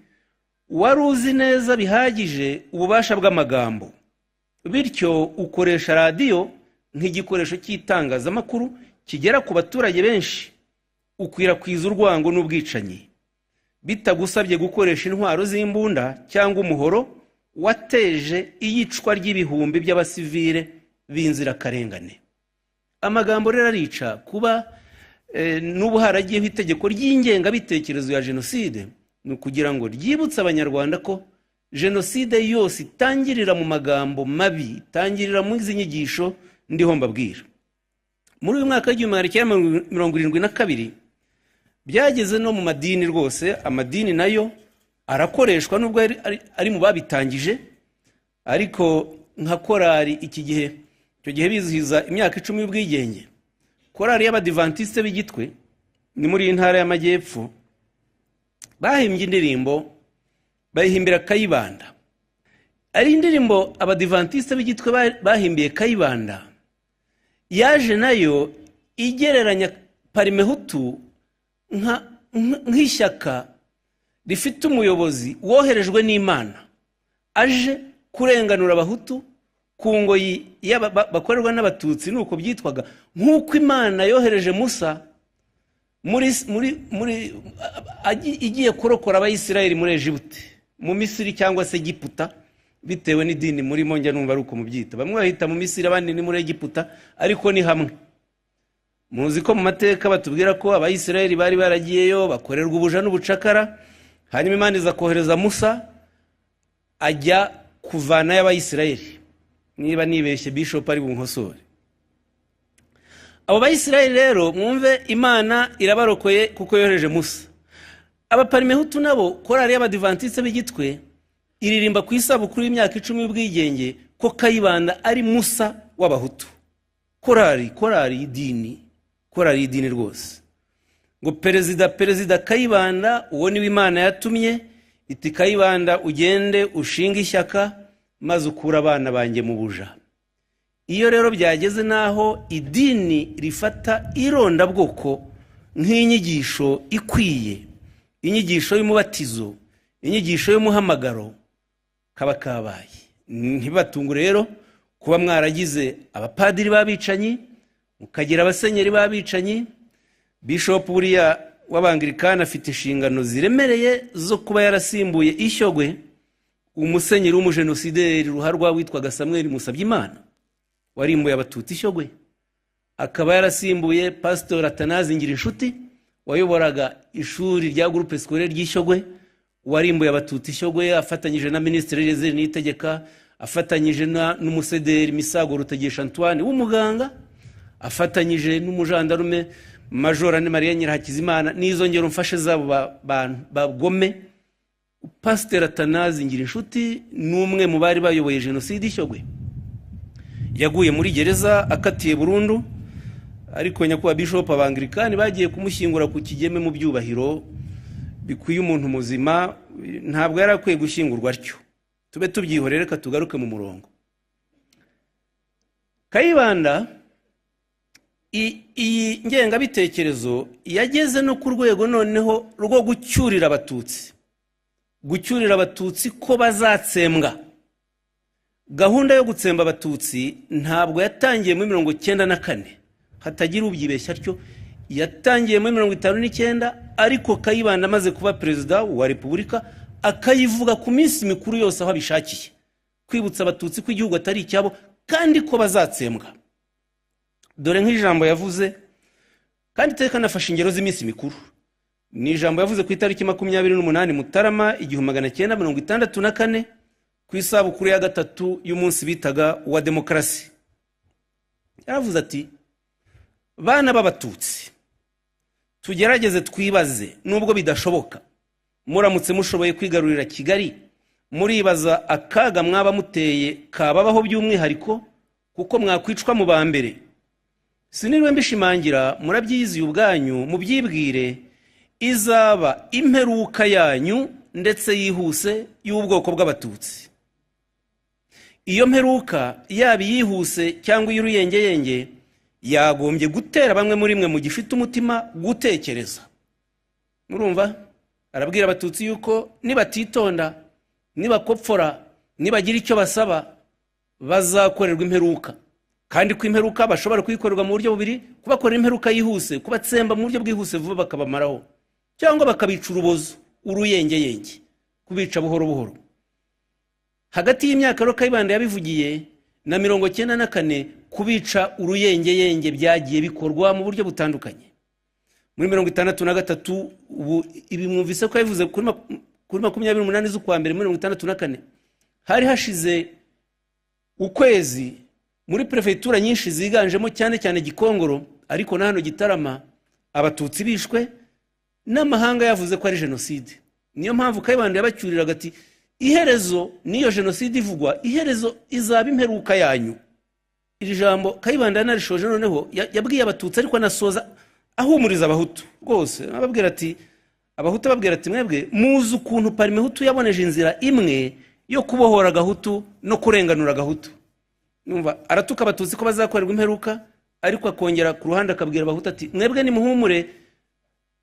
wari uzi neza bihagije ububasha bw'amagambo, bityo ukoresha radio nk'igikoresho cy'itangazamakuru kigera ku baturage benshi, ukwirakwiza urwango n'ubwicanyi, bitagusabye gukoresha intwaro z'imbunda cyangwa umuhoro, wateje iyicwa ry'ibihumbi by'abasivile b'inzirakarengane. Amagambo rero arica. Kuba n'ubu haragiyeho itegeko ry'ingengabitekerezo ya jenoside, ni ukugira ngo ryibutse abanyarwanda ko jenoside yose itangirira mu magambo mabi, itangirira mu izi nyigisho ndiho mbabwira. Muri uyu mwaka w'1972 byageze no mu madini rwose. Amadini nayo arakoreshwa nubwo ari mu babitangije, ariko nka korari iki gihe, icyo gihe bizihiza imyaka 10 y'ubwigenge, korari y'Abadivantiste b'Igitwe ni muri intara y'Amajyepfo, bahimbye indirimbo bayihimbira Kayibanda. Ari indirimbo Abadivantiste b'Igitwe bahimbiye Kayibanda, yaje nayo igereranya parimehutu nk'ishyaka rifite umuyobozi woherejwe n'Imana, aje kurenganura abahutu, ku ngoyi bakorerwa n'abatutsi nuko byitwaga, nk'uko Imana yohereje Musa igiye kurokora abayisiraheli muri Egiputa, mu Misiri cyangwa se Egiputa, bitewe n'idini murimo, njya numva ari uko mubyita. Bamwe bahita mu Misiri, abandi ni muri Egiputa, ariko ni hamwe. Muzi ko mu mateka batubwira ko abayisiraheli bari baragiyeyo bakorerwa ubuja n'ubucakara, hanyuma Imana iza kohereza Musa ajya kuvanayo abayisiraheli. Niba nibeshye Bishop ari bunkosore. Abo bayisiraheli rero mwumve, Imana irabarokoye kuko yohereje Musa. Abaparimehutu nabo, korali y'Abadivantiste b'Igitwe, iririmba ku isabukuru y'imyaka 10 y'ubwigenge ko Kayibanda ari Musa w'Abahutu. Korali y'idini rwose. Ngo perezida Kayibanda, uwo niwe Imana yatumye, iti Kayibanda ugende ushinga ishyaka maze ukura abana banjye mu buja. Iyo rero byageze naho idini rifata irondabwoko nk'inyigisho ikwiye, inyigisho y'umubatizo, inyigisho y'umuhamagaro, kaba kabaye. Ntibatungure rero kuba mwaragize abapadiri babicanyi, mukagira abasenyeri babicanyi. Bishop buriya w'Abangirikani afite inshingano ziremereye zo kuba yarasimbuye Ishyogwe, umusenyeri w'umujenosideri ruharwa witwaga Samuel Musabyimana, warimbuye abatutsi Ishyogwe. Akaba yarasimbuye Pastor Atanazi Ngirinshuti, wayoboraga ishuri rya groupe scolaire ry'Ishyogwe, warimbuye abatutsi Ishyogwe, afatanyije na Ministre Rezeri Niyitegeka, afatanyije n'umusederi Misago Rutegesha Antoine w'umuganga, afatanyije n'umujandarume Major Anne Marie Nyirahakizimana, n'izo ngero mfashe zabo bagome. Pastor Atanazi Ngirinshuti n'umwe mu bari bayoboye jenoside Ishyogwe, yaguye muri gereza akatiye burundu, ariko nyakubahwa Bishop Abangirikani bagiye kumushyingura ku Kigeme mu byubahiro bikwiye umuntu muzima. Ntabwo yarakwiye gushyingurwa atyo. Tube tubyihorere, reka tugaruke mu murongo. Kayibanda iyi ngengabitekerezo yageze no ku rwego noneho rwo gucyurira abatutsi ko bazatsembwa. Gahunda yo gutsemba abatutsi ntabwo yatangiye muri 1994, hatagira ubyibeshya atyo. Yatangiye muri 1959, ariko Kayibanda amaze kuba perezida wa Repubulika akayivuga ku minsi mikuru yose aho abishakiye, kwibutsa abatutsi ko igihugu atari icyabo kandi ko bazatsembwa. Dore nk'ijambo yavuze, kandi iteka nafashe ingero z'iminsi mikuru. Ni ijambo yavuze ku itariki 28 Mutarama 1964, ku isabukuru ya gatatu y'umunsi bitaga wa demokarasi. Yaravuze ati, bana b'abatutsi, tugerageze twibaze, nubwo bidashoboka, muramutse mushoboye kwigarurira Kigali, muribaza akaga mwaba muteye kababaho by'umwihariko, kuko mwakwicwa mu ba mbere. Sinirwe mbishimangira, murabyiyiziye ubwanyu, mubyibwire, izaba imperuka yanyu ndetse yihuse y'ubwoko bw'abatutsi. Iyo mperuka yaba yihuse cyangwa y'uruyengeyenge, yagombye gutera bamwe muri mwe mu gifite umutima gutekereza. Murumva? Arabwira abatutsi yuko nibatitonda, nibakopfora, nibagira icyo basaba, bazakorerwa imperuka. Kandi ko imperuka bashobora kuyikorerwa mu buryo bubiri: kubakorera imperuka yihuse, kubatsemba mu buryo bwihuse vuba bakabamaraho, cyangwa bakabica urubozo, uruyengeyenge, kubica buhoro buhoro. Hagati y'imyaka rero Kayibanda yabivugiye na 1994, kubica uruyengeyenge byagiye bikorwa mu buryo butandukanye. Muri 1963 ubu ibi mwumvise ko yavuze kuri 28 z'ukwa mbere 1964, hari hashize ukwezi muri prefecture nyinshi ziganjemo cyane cyane Gikongoro, ariko na hano Gitarama, abatutsi bishwe n'amahanga yavuze ko ari jenoside. Niyo mpamvu Kayibanda yabacyuriraga ati, iherezo niyo jenoside ivugwa, iherezo izaba imperuka yanyu. Iri jambo Kayibanda yanarishoje noneho yabwiye abatutsi, ariko anasoza ahumuriza abahutu rwose. Ababwira ati, abahutu babwira ati, mwebwe muzi ukuntu Parimehutu yaboneje inzira imwe yo kubohora Gahutu no kurenganura Gahutu. Numva aratuka abatutsi ko bazakorerwa imperuka, ariko akongera ku ruhande akabwira abahutu ati, mwebwe nimuhumure,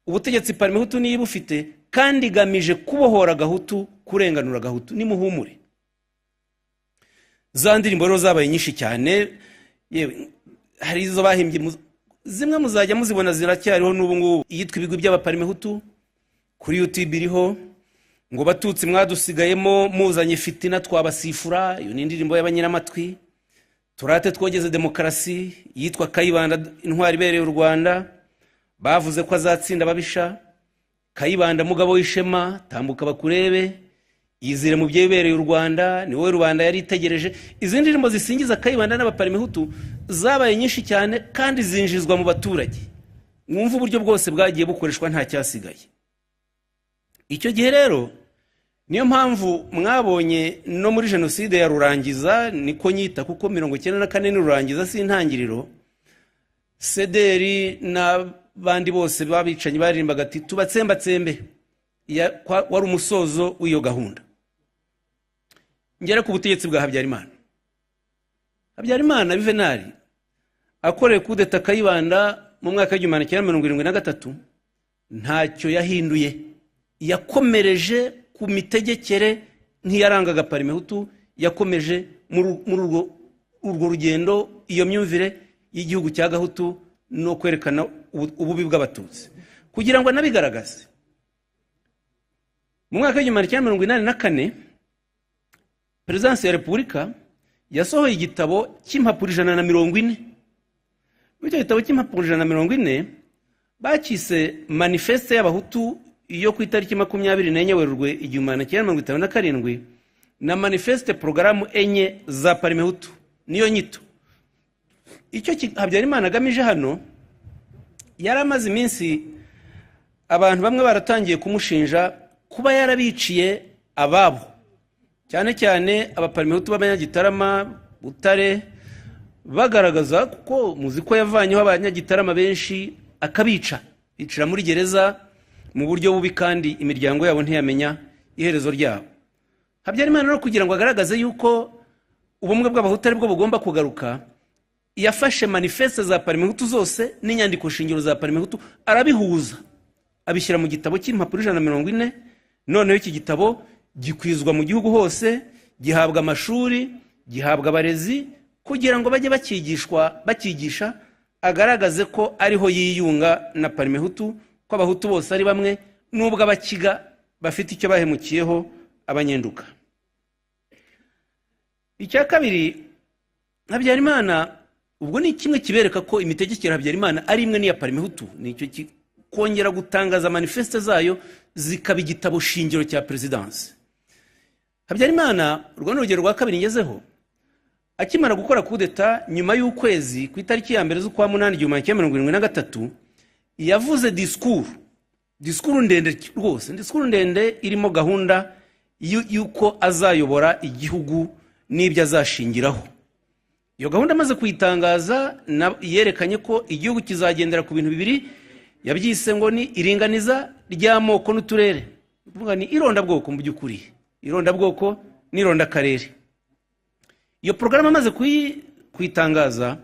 ubutegetsi Parimehutu niyo bufite kandi gamije kubohora Gahutu, kurenganura Gahutu, nimuhumure. za ndirimbo rero zabaye nyinshi cyane, yewe hari izo bahimbye zimwe muzajya muzibona ziracyariho n'ubu ngubu, iyitwa ibigwi by'abaparimehutu kuri YouTube iriho, ngo batutsi mwadusigayemo muzanye fitina twabasifura, iyo ni indirimbo y'abanyiramatwi. Turate twogeze demokarasi, yitwa Kayibanda intwari ibereye u Rwanda, bavuze ko azatsinda babisha. Kayibanda mugabo w'ishema, tambuka bakurebe, yizire mu byebereye u Rwanda, ni wowe rubanda yari itegereje. Izi ndirimbo zisingiza Kayibanda n'abaparimehutu zabaye nyinshi cyane kandi zinjizwa mu baturage. Mwumva uburyo bwose bwagiye bukoreshwa nta cyasigaye. Icyo gihe rero niyo mpamvu mwabonye no muri jenoside ya Rurangiza, niko nyita kuko 94 ni Rurangiza si intangiriro, Sederi n'abandi bose babicanyi baririmbaga ati tubatsembatsembe, wari umusozo w'iyo gahunda. Ngera ku butegetsi bwa Habyarimana. Habyarimana Juvenal akoreye kudeta Kayibanda mu mwaka wa 1973 ntacyo yahinduye, yakomereje ku mitegekere ntiyarangaga parimehutu, yakomeje muri urwo rugendo, iyo myumvire y'igihugu cya gahutu no kwerekana ububi bw'abatutsi kugira ngo anabigaragaze. Mu mwaka wa 1984 Perezidansi ya Repubulika yasohoye igitabo cy'impapuro 140. Muri icyo gitabo cy'impapuro 140 bakise manifeste y'abahutu iyo ku itariki 24 Werurwe 1957 na manifeste porogaramu enye za parimehutu, niyo nyito. Icyo Habyarimana agamije hano, yaramaze iminsi abantu bamwe baratangiye kumushinja kuba yarabiciye ababo, cyane cyane abaparimehutu b'abanyagitarama Butare, bagaragaza kuko muzi ko yavanyeho abanyagitarama benshi akabica, bicira muri gereza mu buryo bubi kandi imiryango yabo ntiyamenya iherezo ryabo. Habyarimana no kugira ngo agaragaze yuko ubumwe bw'abahutu ari bwo bugomba kugaruka, yafashe manifeste za parimehutu zose n'inyandiko shingiro za parimehutu arabihuza, abishyira mu gitabo cy'impapuro 140. Noneho iki gitabo gikwizwa mu gihugu hose, gihabwa amashuri, gihabwa abarezi kugira ngo bajye bakigisha, agaragaze ko ariho yiyunga na parimehutu, ko abahutu bose ari bamwe, nubwo abakiga bafite icyo bahemukiyeho abanyenduka. Icya kabiri, Habyarimana ubwo ni kimwe kibereka ko imitegekere Habyarimana ari imwe n'iya parimehutu, nicyo kongera gutangaza manifeste zayo zikaba igitabo shingiro cya Perezidansi. Habyarimana urwo n'urugero rwa kabiri ngezeho, akimara gukora kudeta nyuma y'ukwezi ku itariki ya mbere z'ukwa 8 1973 yavuze disikuru ndende rwose, disikuru ndende irimo gahunda yuko azayobora igihugu n'ibyo azashingiraho. Iyo gahunda amaze kuyitangaza yerekanye ko igihugu kizagendera ku bintu bibiri, yabyise ngo ni iringaniza ry'amoko n'uturere, kuvuga ni irondabwoko mu by'ukuri, irondabwoko n'irondakarere. Iyo porogaramu amaze kuyitangaza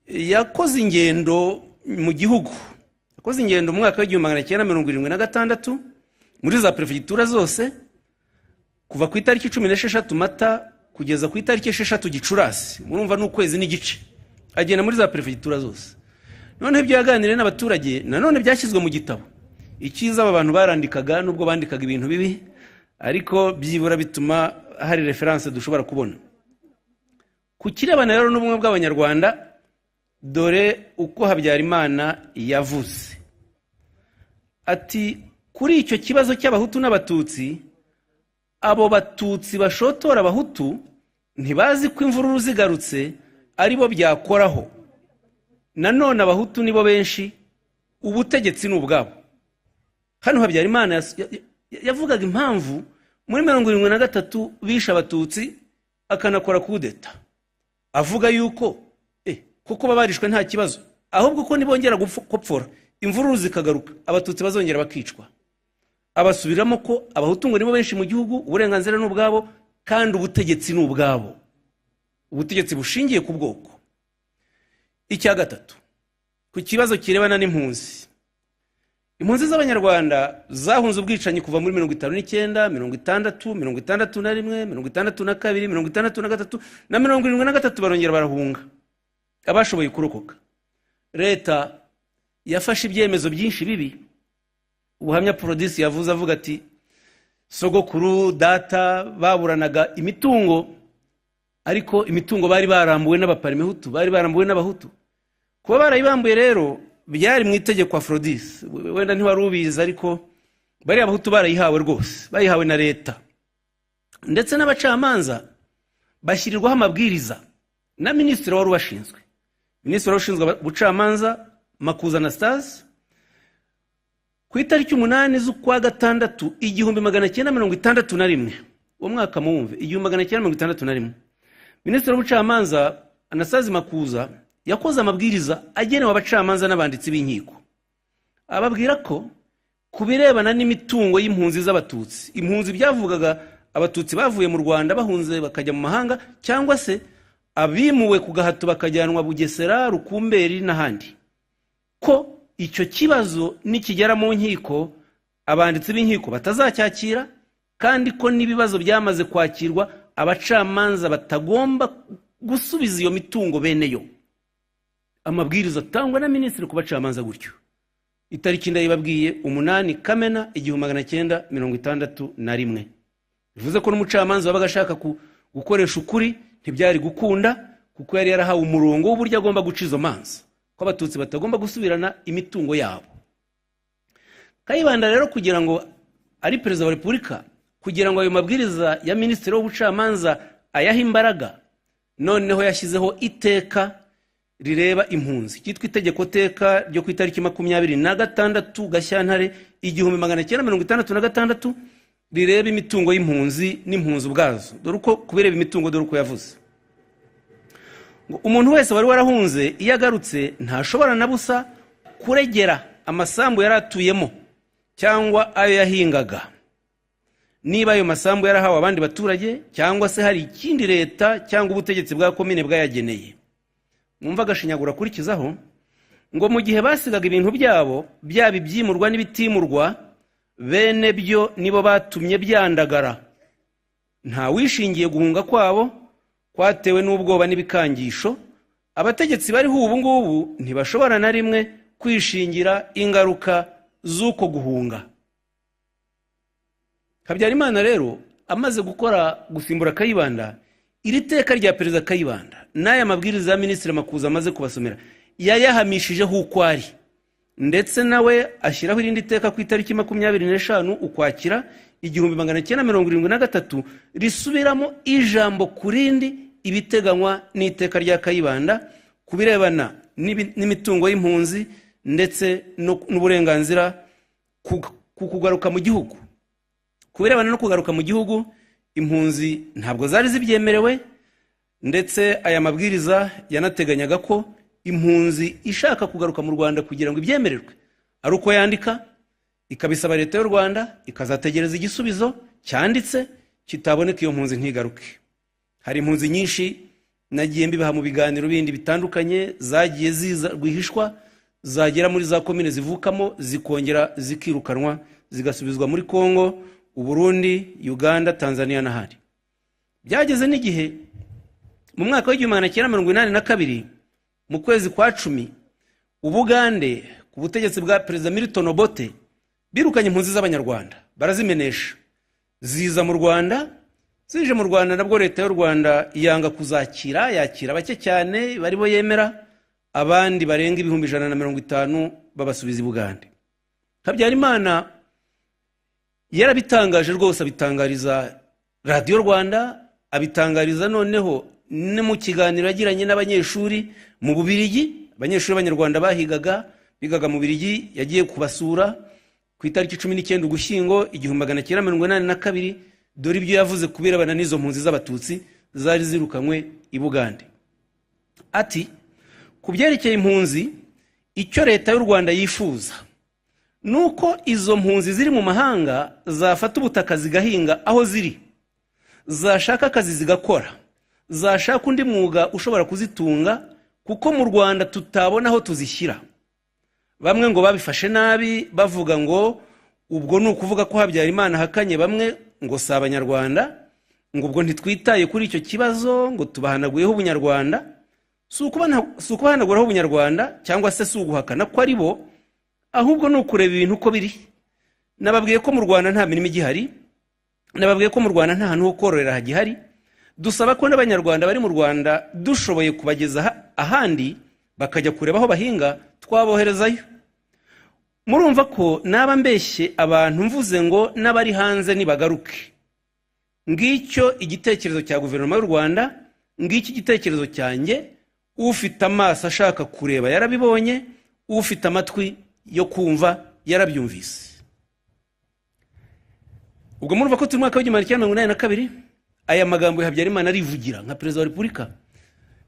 yakoze ingendo mu gihugu, yakoze ingendo mu mwaka wa 1976 muri za prefegitura zose, kuva ku itariki 16 Mata kugeza ku itariki 6 Gicurasi, murumva n'ukwezi n'igice, agenda muri za prefegitura zose. None ibyo yaganiriye n'abaturage nanone byashyizwe mu gitabo. Ikiza aba bantu barandikaga, nubwo bandikaga ibintu bibi, ariko byibura bituma hari reference dushobora kubona. Ku kirebana rero n'ubumwe bw'abanyarwanda, dore uko Habyarimana yavuze ati, kuri icyo kibazo cy'abahutu n'abatutsi, abo batutsi bashotora abahutu ntibazi ko imvururu zigarutse ari bo byakoraho. Nanone abahutu nibo benshi, ubutegetsi ni ubwabo. Hano Habyarimana yavugaga impamvu muri 73 bisha abatutsi akanakora kudeta, avuga yuko kuko babarishwe nta kibazo, ahubwo ko nibongera gupfora imvururu zikagaruka abatutsi bazongera bakicwa. Abasubiramo ko abahutu ngo nibo benshi mu gihugu, uburenganzira ni ubwabo kandi ubutegetsi ni ubwabo, ubutegetsi bushingiye ku bwoko. Icya gatatu, ku kibazo kirebana n'impunzi, impunzi z'abanyarwanda zahunze ubwicanyi kuva muri 59, 60, 61, 62, 63 na 73 barongera barahunga abashoboye kurokoka. Leta yafashe ibyemezo byinshi bibi. Ubuhamya Prodisi yavuze avuga ati sogokuru data baburanaga imitungo, ariko imitungo bari barambuwe n'abaparimehutu, bari barambuwe n'abahutu. Kuba barayibambuye rero byari mu itegeko Aphrodis, wenda ntiwari ubizi, ariko bari abahutu barayihawe rwose, bayihawe na leta. Ndetse n'abacamanza bashyirirwaho amabwiriza na minisitiri wari ubashinzwe. Minisitiri wari ushinzwe ubucamanza Makuza Anastase ku itariki 8 z'ukwa gatandatu 1961, uwo mwaka muwumve, 1961, minisitiri w'ubucamanza Anastase Makuza yakoze amabwiriza agenewe abacamanza n'abanditsi b'inkiko, ababwira ko kubirebana n'imitungo y'impunzi z'abatutsi, impunzi byavugaga abatutsi bavuye mu Rwanda bahunze bakajya mu mahanga, cyangwa se abimuwe ku gahato bakajyanwa Bugesera, Rukumberi n'ahandi, ko icyo kibazo nikigera mu nkiko abanditsi b'inkiko batazacyakira, kandi ko n'ibibazo byamaze kwakirwa abacamanza batagomba gusubiza iyo mitungo beneyo. Amabwiriza atangwa na minisitiri ku bacamanza gutyo. Itariki ndayibabwiye 8 Kamena 1961. Bivuze ko n'umucamanza wabaga ashaka gukoresha ukuri ntibyari gukunda, kuko yari yarahawe umurongo w'uburyo agomba guca izo manza, ko abatutsi batagomba gusubirana imitungo yabo. Kayibanda rero kugira ngo ari perezida wa Repubulika, kugira ngo ayo mabwiriza ya minisitiri w'ubucamanza ayaha imbaraga, noneho yashyizeho iteka rireba impunzi, cyitwa itegeko teka ryo ku itariki 26 Gashyantare 1966, rireba imitungo y'impunzi n'impunzi ubwazo. Dore uko kubireba imitungo, dore uko yavuze ngo umuntu wese wari warahunze iyo agarutse ntashobora na busa kuregera amasambu yaratuyemo cyangwa ayo yahingaga, niba ayo masambu yarahawe abandi baturage cyangwa se hari ikindi leta cyangwa ubutegetsi bwa komine bwayageneye. Mwumva agashinyagura kurikizaho ngo mu gihe basigaga ibintu byabo byaba ibyimurwa n'ibitimurwa, bene byo nibo batumye byandagara. Nta wishingiye guhunga kwabo kwatewe n'ubwoba n'ibikangisho. Abategetsi bariho ubu ngubu ntibashobora na rimwe kwishingira ingaruka z'uko guhunga. Habyarimana rero amaze gusimbura Kayibanda, iri teka rya perezida Kayibanda n'aya mabwiriza ya minisitiri Makuza amaze kubasomera yayahamishije uko ari, ndetse nawe ashyiraho irindi teka ku itariki 25 Ukwakira 1973 risubiramo ijambo kurindi ibiteganywa n'iteka rya Kayibanda kubirebana n'imitungo y'impunzi ndetse n'uburenganzira ku kugaruka mu gihugu. Kubirebana no kugaruka mu gihugu, impunzi ntabwo zari zibyemerewe, ndetse aya mabwiriza yanateganyaga ko impunzi ishaka kugaruka mu Rwanda kugira ngo ibyemererwe ari uko yandika ikabisaba leta y'u Rwanda, ikazategereza igisubizo cyanditse, kitaboneka iyo mpunzi ntigaruke. Hari impunzi nyinshi nagiye mbibaha mu biganiro bindi bitandukanye zagiye ziza rwihishwa, zagera muri za komine zivukamo zikongera zikirukanwa zigasubizwa muri Kongo, Uburundi, Uganda, Tanzania n'ahandi. Byageze n'igihe mu mwaka wa 1982 mu kwezi kwa 10 Ubugande ku butegetsi bwa perezida Milton Obote birukanye impunzi z'abanyarwanda barazimenesha, ziza mu Rwanda. Zije mu Rwanda nabwo leta y'u Rwanda yanga kuzakira, yakira bake cyane baribo yemera, abandi barenga 150 babasubiza i Bugande. Habyarimana yarabitangaje rwose, abitangariza Radio Rwanda, abitangariza noneho ne mu kiganiro yagiranye n'abanyeshuri mu Bubiligi. Abanyeshuri b'Abanyarwanda bigaga mu Bubiligi yagiye kubasura ku itariki 19 Ugushyingo 1982. Dore ibyo yavuze kubirabana n'izo mpunzi z'abatutsi zari zirukanywe i Bugande. Ati kubyerekeye impunzi, icyo leta y'u Rwanda yifuza nuko izo mpunzi ziri mu mahanga zafata ubutaka zigahinga aho ziri, zashaka akazi zigakora, zashaka undi mwuga ushobora kuzitunga, kuko mu Rwanda tutabona aho tuzishyira. bamwe ngo babifashe nabi bavuga ngo ubwo ni ukuvuga ko Habyarimana hakanye bamwe ngo si abanyarwanda, ngo ubwo ntitwitaye kuri icyo kibazo ngo tubahanaguyeho ubunyarwanda. Si ukubahanaguraho ubunyarwanda cyangwa se si uguhakana ko ari bo, ahubwo ni ukureba ibintu uko biri. Nababwiye ko mu Rwanda nta mirimo igihari, nababwiye ko mu Rwanda nta hantu ho kororera hagihari. Dusaba ko n'abanyarwanda bari mu Rwanda dushoboye kubageza ahandi bakajya kureba aho bahinga, twaboherezayo. Murumva ko naba mbeshye abantu mvuze ngo n'abari hanze nibagaruke. Ngicyo igitekerezo cya guverinoma y'u Rwanda, ngicyo igitekerezo cyanjye. Ufite amaso ashaka kureba yarabibonye, ufite amatwi yo kumva yarabyumvise. Ubwo murumva ko turi mu mwaka w'1982 aya magambo ya Habyarimana arivugira nka perezida wa Repubulika.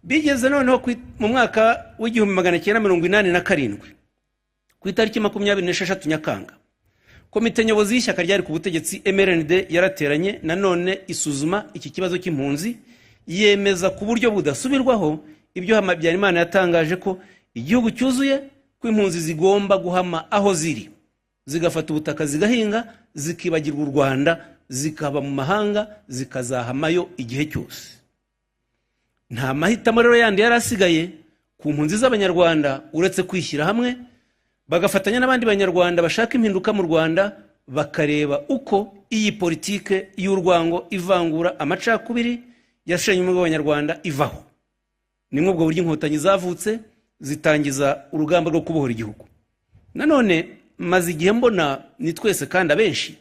Bigeze noneho mu mwaka w'1987 ku itariki 26 Nyakanga, komite nyobozi y'ishyaka ryari ku butegetsi MRND yarateranye nanone isuzuma iki kibazo cy'impunzi, yemeza ku buryo budasubirwaho ibyo Habyarimana yatangaje ko igihugu cyuzuye, ko impunzi zigomba guhama aho ziri, zigafata ubutaka zigahinga, zikibagirwa u Rwanda, zikaba mu mahanga, zikazahamayo igihe cyose. Nta mahitamo rero yandi yarasigaye ku mpunzi z'abanyarwanda uretse kwishyira hamwe bagafatanya n'abandi banyarwanda bashaka impinduka mu Rwanda, bakareba uko iyi politike y'urwango, ivangura, amacakubiri yashenye umwe w'abanyarwanda ivaho. Nimwe ubwo buryo inkotanyi zavutse zitangiza urugamba rwo kubohora igihugu. Nanone maze igihe mbona ni twese kandi abenshi,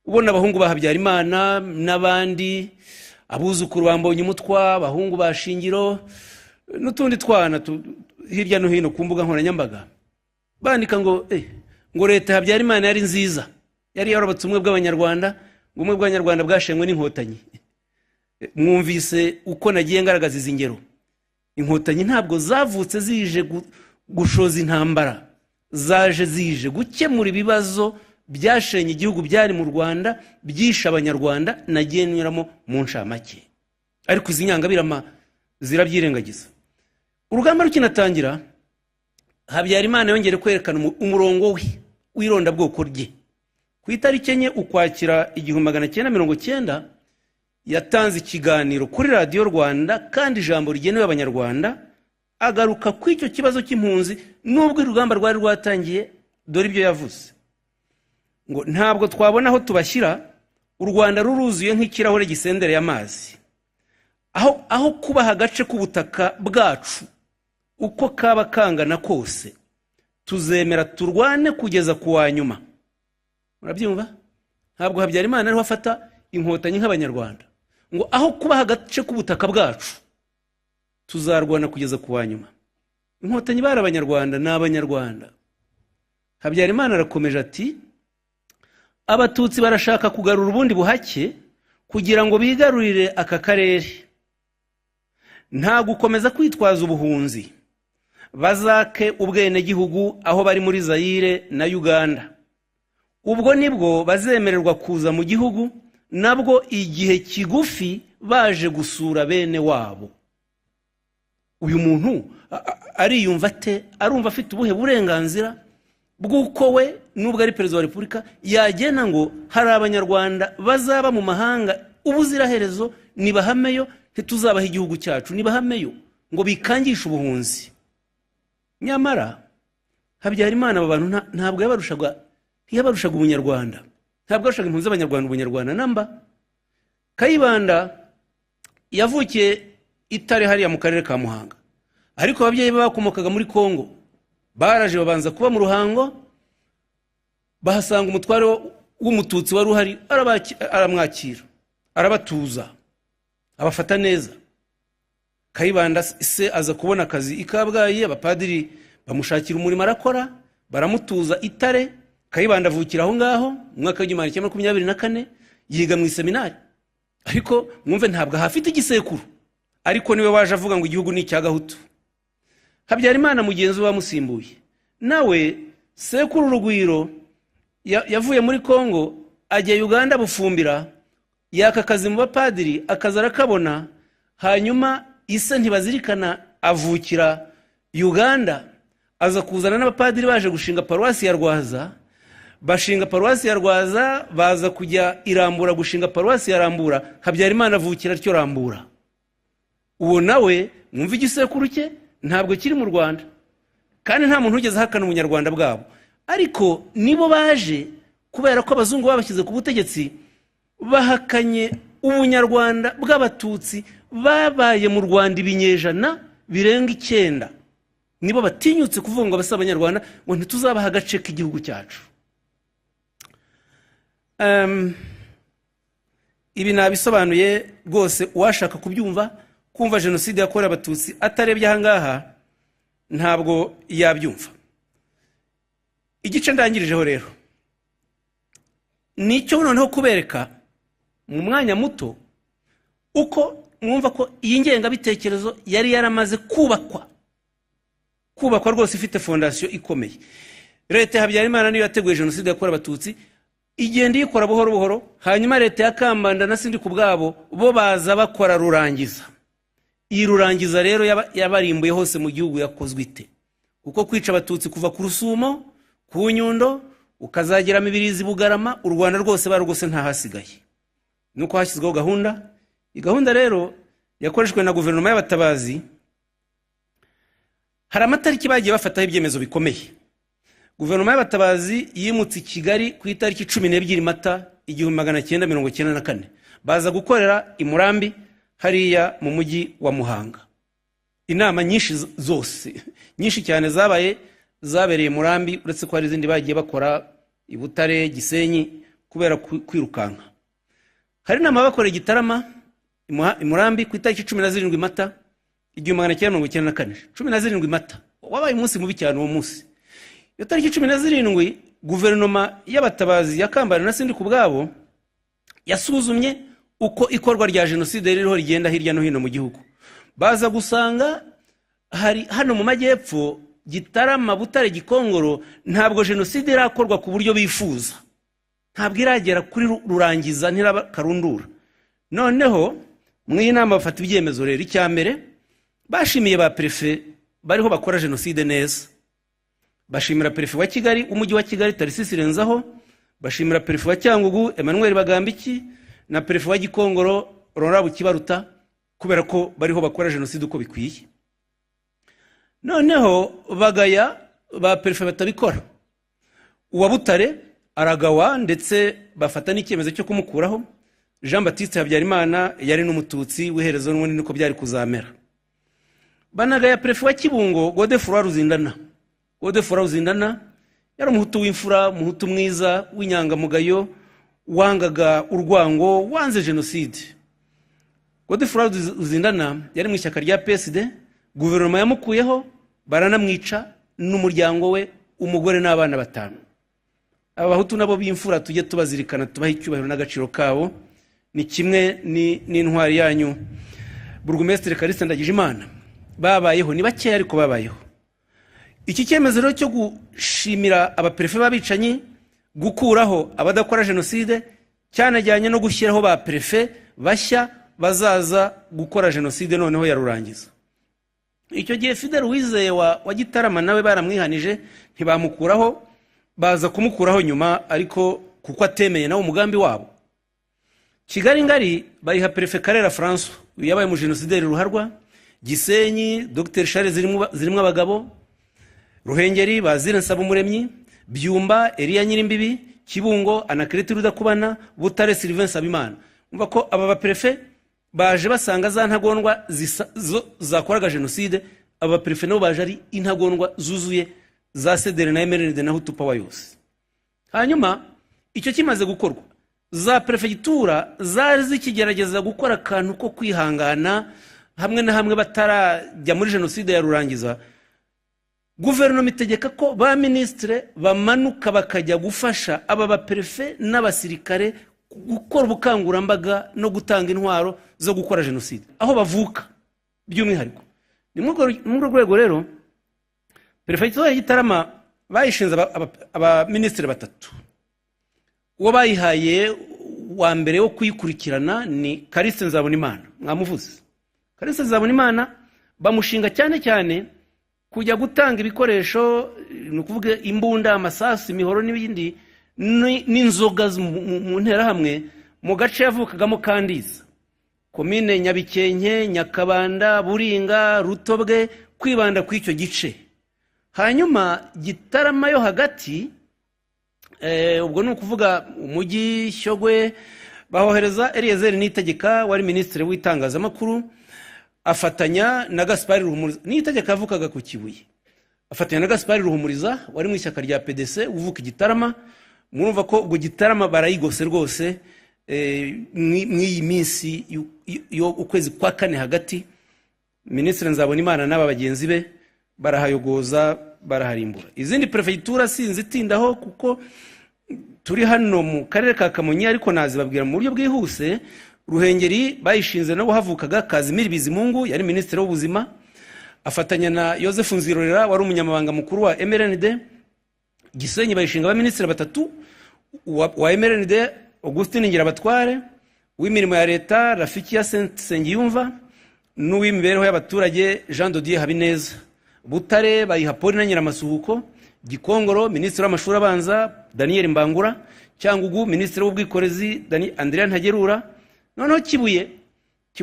ubona abahungu ba Habyarimana n'abandi abuzukuru bambonye umutwa, abahungu ba Shingiro n'utundi twana hirya no hino ku mbuga nkoranyambaga bandika ngo leta ya Habyarimana yari nziza, yari yarabatse ubumwe bw'abanyarwanda, ngo ubumwe bw'abanyarwanda bwashenywe n'inkotanyi. Mwumvise uko nagiye ngaragaza izi ngero. Inkotanyi ntabwo zavutse zije gushoza intambara, zaje zije gukemura ibibazo byashenye igihugu byari mu Rwanda, byisha abanyarwanda. Nagiye nyuramo mu nshamake, ariko izi nyangabirama zirabyirengagiza. Urugamba rukinatangira, Habyarimana yongere kwerekana umurongo we w'ironda bwoko rye. Ku itariki 4 Ukwakira 1990 yatanze ikiganiro kuri Radio Rwanda, kandi ijambo rigenewe abanyarwanda, agaruka ku icyo kibazo cy'impunzi nubwo urugamba rwari rwatangiye. Dore ibyo yavuze ngo ntabwo twabona aho tubashyira, u Rwanda ruruzuye nk'ikirahure gisendereye amazi, aho kubaha agace k'ubutaka bwacu uko kaba kangana kose, tuzemera turwane kugeza ku wa nyuma. Murabyumva? Ntabwo Habyarimana ariho afata inkotanyi nk'abanyarwanda, ngo aho kubaha agace k'ubutaka bwacu tuzarwana kugeza ku wa nyuma. Inkotanyi bari abanyarwanda n'abanyarwanda. Habyarimana arakomeje ati, abatutsi barashaka kugarura ubundi buhake kugira ngo bigarurire aka karere, nta gukomeza kwitwaza ubuhunzi, bazake ubwene gihugu aho bari muri Zaire na Uganda. Ubwo nibwo bazemererwa kuza mu gihugu, nabwo igihe kigufi baje gusura bene wabo. Uyu muntu ariyumva ate? Arumva afite ubuhe burenganzira bw'uko we nubwo ari perezida wa Repubulika yagena ngo hari abanyarwanda bazaba mu mahanga ubuziraherezo, nibahameyo, ntituzabaha igihugu cyacu, nibahameyo, ngo bikangisha ubuhunzi. Nyamara Habyarimana aba bantu ntabwo yabarushaga ubunyarwanda, ntabwo yarushaga impunzi z'abanyarwanda ubunyarwanda namba. Kayibanda yavukiye Itare hariya mu karere ka Muhanga, ariko ababyeyi be bakomokaga muri Kongo. Baraje babanza kuba mu Ruhango, bahasanga umutware w'umututsi wari uhari, aramwakira, arabatuza, abafata neza. Kayibanda se aza kubona akazi i Kabgayi, abapadiri bamushakira umurimo arakora, baramutuza Itare. Kayibanda avukira aho ngaho mu mwaka w'1924 yiga mu iseminari, ariko mwumve ntabwo hafite igisekuru, ariko niwe waje avuga ngo igihugu ni icya Gahutu. Habyarimana mugenzi we wamusimbuye nawe sekuru Rugwiro yavuye muri Kongo ajya Uganda Bufumbira, yaka akazi mu bapadiri, akaza arakabona, hanyuma ise ntibazirikana avukira Uganda, aza kuzana n'abapadiri baje gushinga paruwasi ya Rwaza, bashinga paruwasi ya Rwaza, baza kujya irambura gushinga paruwasi ya Rambura, Habyarimana avukira atyo Rambura. Uwo nawe mwumva igisekuru cye ntabwo kiri mu Rwanda, kandi nta muntu ugeze ahakana ubunyarwanda bwabo, ariko nibo baje kubera ko abazungu babashyize ku butegetsi, bahakanye ubunyarwanda bw'abatutsi babaye mu Rwanda ibinyejana birenga 9. Nibo batinyutse kuvuga ngo abasaba abanyarwanda ngo ntituzabaha agace k'igihugu cyacu. Ibi nabisobanuye rwose, uwashaka kubyumva, kumva jenoside yakorewe abatutsi atarebye ahangaha ntabwo yabyumva. Igice ndangirijeho rero nicyo noneho kubereka mu mwanya muto uko mwumva ko iyi ngengabitekerezo yari yaramaze kubakwa rwose, ifite fondasiyo ikomeye. Leta ya Habyarimana niyo yateguye jenoside yakorewe abatutsi, igenda ikora buhoro buhoro, hanyuma leta ya Kambanda na Sindi kubwabo bo baza bakora rurangiza. Iyi rurangiza rero yabarimbuye hose mu gihugu yakozwe ite? Kuko kwica abatutsi kuva ku Rusumo, ku Nyundo, ukazagera Mibirizi, Bugarama, u Rwanda rwose barugose nta hasigaye. Nuko hashyizweho gahunda. Gahunda rero yakoreshwe na guverinoma y'abatabazi. Hari amatariki bagiye bafataho ibyemezo bikomeye. Guverinoma y'abatabazi yimutse Kigali ku itariki 12 Mata 1994, baza gukorera i Murambi hariya mu mujyi wa Muhanga. Inama nyinshi zose, nyinshi cyane zabereye Murambi, uretse ko hari izindi bagiye bakora i Butare, Gisenyi kubera kwirukanka. Hari inama bakoreye Gitarama i Murambi ku itariki 17 Mata 1994. 17 Mata wabaye umunsi mubi cyane uwo munsi. Iyo tariki 17 guverinoma y'abatabazi ya Kambanda na Sindi kubwabo yasuzumye uko ikorwa rya jenoside ririho rigenda hirya no hino mu gihugu. Baza gusanga hari hano mu majyepfo Gitarama, Butare, Gikongoro ntabwo jenoside irakorwa ku buryo bifuza, ntabwo iragera kuri rurangiza ntirakarundura. Noneho mu inama bafata ibyemezo rero. Icyambere bashimiye ba prefe bariho bakora jenoside neza. Bashimira prefe wa Kigali, umujyi wa Kigali Tarisisi Renzaho, bashimira prefe wa Cyangugu Emmanuel Bagambiki, na prefe wa Gikongoro Honorable Kibaruta, kubera ko bariho bakora jenoside uko bikwiye. Noneho bagaya ba prefe batabikora. Uwa Butare aragawa, ndetse bafata n'icyemezo cyo kumukuraho. Jean Baptiste Habyarimana yari n'umututsi w'iherezo n'ubundi niko byari kuzamera. Banagaya prefe wa Kibungo Godefroid Ruzindana. Godefroid Ruzindana yari umuhutu w'imfura, umuhutu mwiza w'inyangamugayo, wangaga urwango, wanze jenoside. Godefroid Ruzindana yari mu ishyaka rya PSD, guverinoma yamukuyeho, baranamwica n'umuryango we, umugore n'abana 5. Aba bahutu nabo b'imfura tujye tubazirikana, tubaha icyubahiro n'agaciro kabo. Ni kimwe n'intwari yanyu Burugumestre Kalisa Ndagijimana. Babayeho ni bake ariko babayeho. Iki cyemezo rero cyo gushimira abaprefe babicanyi, gukuraho abadakora jenoside, cyanajyanye no gushyiraho ba prefe bashya bazaza gukora jenoside noneho yarurangiza. Icyo gihe Fidel Uwizeye wa Gitarama nawe baramwihanije, ntibamukuraho, baza kumukuraho nyuma, ariko kuko atemeye nawe umugambi wabo. Kigali ngari bayiha prefe Karera François, yabaye mu genosideri ruharwa. Gisenyi Dr Charles zirimo abagabo, Ruhengeri Bazire Nsabumuremyi, Byumba Elia Nyirimbibi, Kibungo Anaclet Rudakubana, Butare Sylvain Sabimana. Umva ko aba baprefe baje basanga za ntagondwa zakoraga jenoside. Aba prefe nabo baje ari intagondwa zuzuye za Sedere na Emeride na Hutu Power yose. Hanyuma icyo kimaze gukorwa, za prefegitura zari zikigerageza gukora akantu ko kwihangana, hamwe na hamwe batarajya muri jenoside ya rurangiza. Guverinoma itegeka ko ba ministre bamanuka bakajya gufasha aba ba prefe n'abasirikare gukora ubukangurambaga no gutanga intwaro zo gukora jenoside aho bavuka by'umwihariko. Ni mu rwego rero prefegitura ya Gitarama bayishinze aba ministre 3. Uwo bayihaye wa mbere wo kuyikurikirana ni Kalisa Nzabonimana, mwamuvuze. Kalisa Nzabonimana bamushinga cyane cyane kujya gutanga ibikoresho, ni ukuvuga imbunda, amasasu, imihoro n'ibindi n'inzoga mu nterahamwe mu gace yavukagamo Kandiza, komine Nyabikenke, Nyakabanda, Buringa, Rutobwe, kwibanda ku icyo gice. Hanyuma Gitarama yo hagati, ubwo ni ukuvuga umujyi, Shyogwe, bahohereza Eliezer Niyitegeka wari minisitiri w'itangazamakuru, afatanya na Gaspard Ruhumuriza. Niyitegeka yavukaga ku Kibuye, afatanya na Gaspard Ruhumuriza wari mu ishyaka rya PDC uvuka Gitarama. Murumva ko ubwo Gitarama barayigose rwose mw'iyi minsi yo ukwezi kwa kane hagati. Minisitiri Nzabonimana n'aba bagenzi be barahayogoza, baraharimbura. Izindi prefegitura sinzitindaho kuko turi hano mu karere ka Kamonyi, ariko nazibabwira mu buryo bwihuse. Ruhengeri bayishinze nabo havukaga Kazimiri Bizimungu yari minisitiri w'ubuzima, afatanya na Joseph Nzirorera wari umunyamabanga mukuru wa MRND. Gisenyi bayishinga abaminisitiri batatu, wa MRND Augustin Ngirabatware, w'imirimo ya leta Rafikia Sengiyumva, n'uw'imibereho y'abaturage Jean Dodier Habineza. Butare bayiha Paul na Nyiramasuhuko. Gikongoro minisitiri w'amashuri abanza Daniel Mbangura. Cyangugu minisitiri w'ubwikorezi Andrea Ntagerura. Noneho Kibuye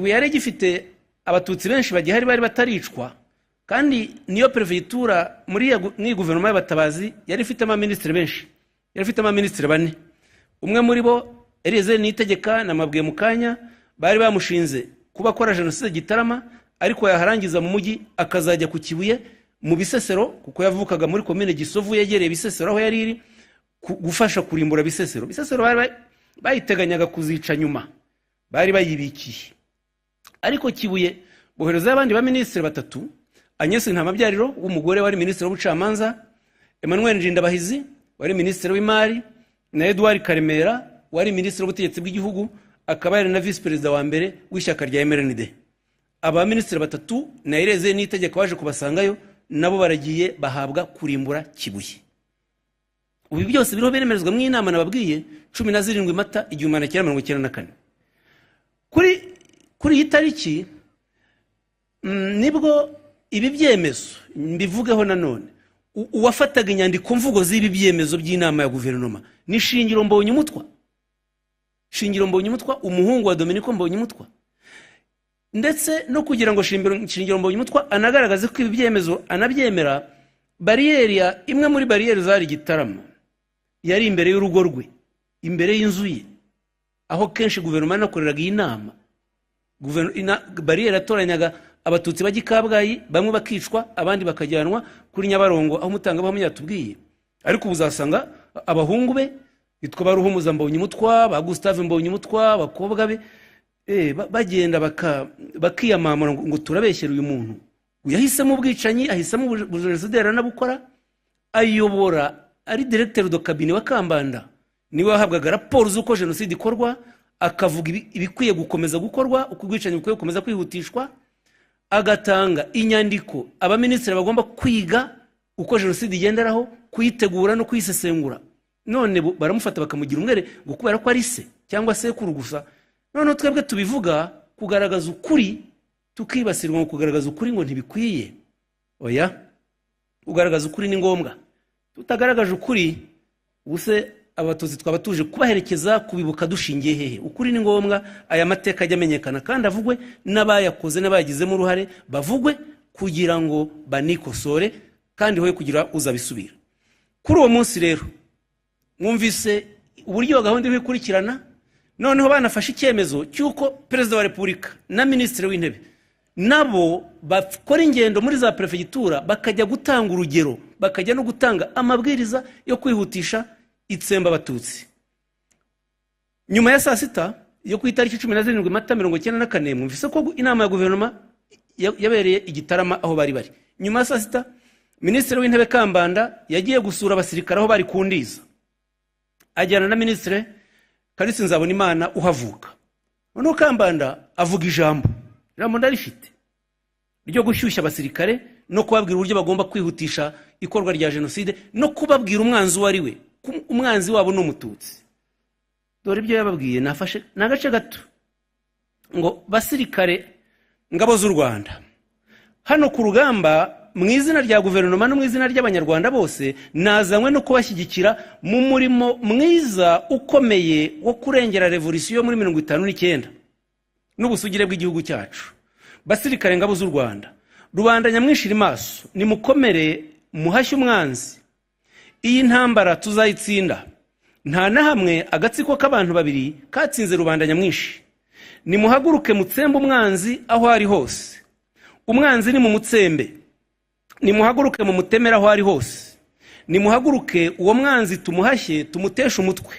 yari gifite abatutsi benshi bagihari bari bataricwa, kandi niyo prefegitura muri guverinoma y'abatabazi yari ifite abaminisitiri benshi, yari ifite abaminisitiri 4. Umwe muri bo Eliezer Niyitegeka namabwiye mu kanya, bari bamushinze kuba akora jenoside Gitarama, ariko yaharangiza mu mujyi akazajya ku Kibuye mu Bisesero, kuko yavukaga muri komine Gisovu yegereye Bisesero aho yari iri, gufasha kurimbura Bisesero. Bisesero bayiteganyaga kuzica nyuma, bari bayibikiye. Ariko Kibuye bohereza abandi baminisitiri batatu, Agnes Ntamabyariro w'umugore wari minisitiri w'ubucamanza, Emmanuel Njindabahizi wari minisitiri w'imari, na Edouard Karemera wari minisitiri w'ubutegetsi bw'igihugu, akaba yari na vice perezida wa mbere w'ishyaka rya MRND. Aba minisitiri batatu na Eliezer Niyitegeka waje kubasangayo, nabo baragiye bahabwa kurimbura Kibuye. Ubu byose biriho beremerezwa mu inama nababwiye 17 Mata 1994. Kuri iyi tariki nibwo ibi byemezo mbivugeho nanone. Uwafataga inyandiko mvugo z'ibi byemezo by'inama ya guverinoma ni Shingiro Mbonyumutwa. Shingiro Mbonyumutwa, umuhungu wa Dominico Mbonyumutwa. Ndetse no kugira ngo Shingiro Mbonyumutwa anagaragaze ko ibi byemezo anabyemera, bariyeri imwe muri bariyeri zari Gitarama yari imbere y'urugo rwe, imbere y'inzu ye, aho kenshi guverinoma nakoreraga inama. Bariyeri atoranyaga abatutsi bagikabwayi, bamwe bakicwa abandi bakajyanwa kuri Nyabarongo aho Mutangabuhamya yatubwiye. Ariko ubuzasanga abahungu be bitwa Baruhumuza Mbonyumutwa, ba Gustave Mbonyumutwa, abakobwa be bagenda bakiyamamura ngo turabeshyera uyu muntu. Yahisemo ubwicanyi, ahisemo ubujenosideri aranabukora, ayobora ari directeur de cabinet wa Kambanda, niwe wahabwaga raporo z'uko jenoside ikorwa, akavuga ibikwiye gukomeza gukorwa, uko ubwicanyi bukwiye gukomeza kwihutishwa, agatanga inyandiko abaminisitiri bagomba kwiga uko jenoside igenderaho, kuyitegura no kuyisesengura. None baramufata bakamugira umwere ngo kubera ko ari se cyangwa sekuru gusa. None twebwe tubivuga kugaragaza ukuri, tukibasirwa ngo kugaragaza ukuri ngo ntibikwiye. Oya, ugaragaza ukuri ni ngombwa. Tutagaragaje ukuri ubuse abatutsi twaba tuje kubaherekeza kubibuka dushingiye hehe? Ukuri ni ngombwa, aya mateka ajya amenyekana kandi avugwe, n'abayakoze n'abayagizemo uruhare bavugwe kugira ngo banikosore, kandi hoye kugira uzabisubira. Kuri uwo munsi rero mwumvise uburyo gahunda iri kurikirana. Noneho banafashe icyemezo cyuko perezida wa repubulika na minisitiri w'intebe nabo bakora ingendo muri za prefegitura, bakajya gutanga urugero, bakajya no gutanga amabwiriza yo kwihutisha itsemba abatutsi. Nyuma ya saa sita yo ku itariki 17 Mata 1994 mwumvise ko inama ya guverinoma yabereye Igitarama aho bari. Nyuma ya saa sita minisitiri w'intebe Kambanda yagiye gusura abasirikare aho bari kundiza, ajyana na minisitiri Kalisi Nzabonimana uhavuka. Noneho Kambanda avuga ijambo ndarifite ryo gushyushya abasirikare no kubabwira uburyo bagomba kwihutisha ikorwa rya jenoside, no kubabwira umwanzi wari we, umwanzi wabo n'umututsi. Dore ibyo yababwiye, nafashe nagace gato ngo basirikare ngabo z'u Rwanda, hano ku rugamba mu izina rya guverinoma no mu izina ry'abanyarwanda bose nazanywe no kubashyigikira mu murimo mwiza ukomeye wo kurengera revolisiyo muri 59 n'ubusugire bw'igihugu cyacu. Basirikare ngabo z'u Rwanda, rubanda nyamwinshi maso, nimukomere muhashye umwanzi. Iyi ntambara tuzayitsinda. Nta na hamwe agatsiko k'abantu babiri katsinze rubanda nyamwinshi. Nimuhaguruke mutsembe umwanzi aho ari hose. Umwanzi ni mu mutsembe. Nimuhaguruke mu mutemera aho ari hose. Nimuhaguruke uwo mwanzi tumuhashye tumutesha umutwe.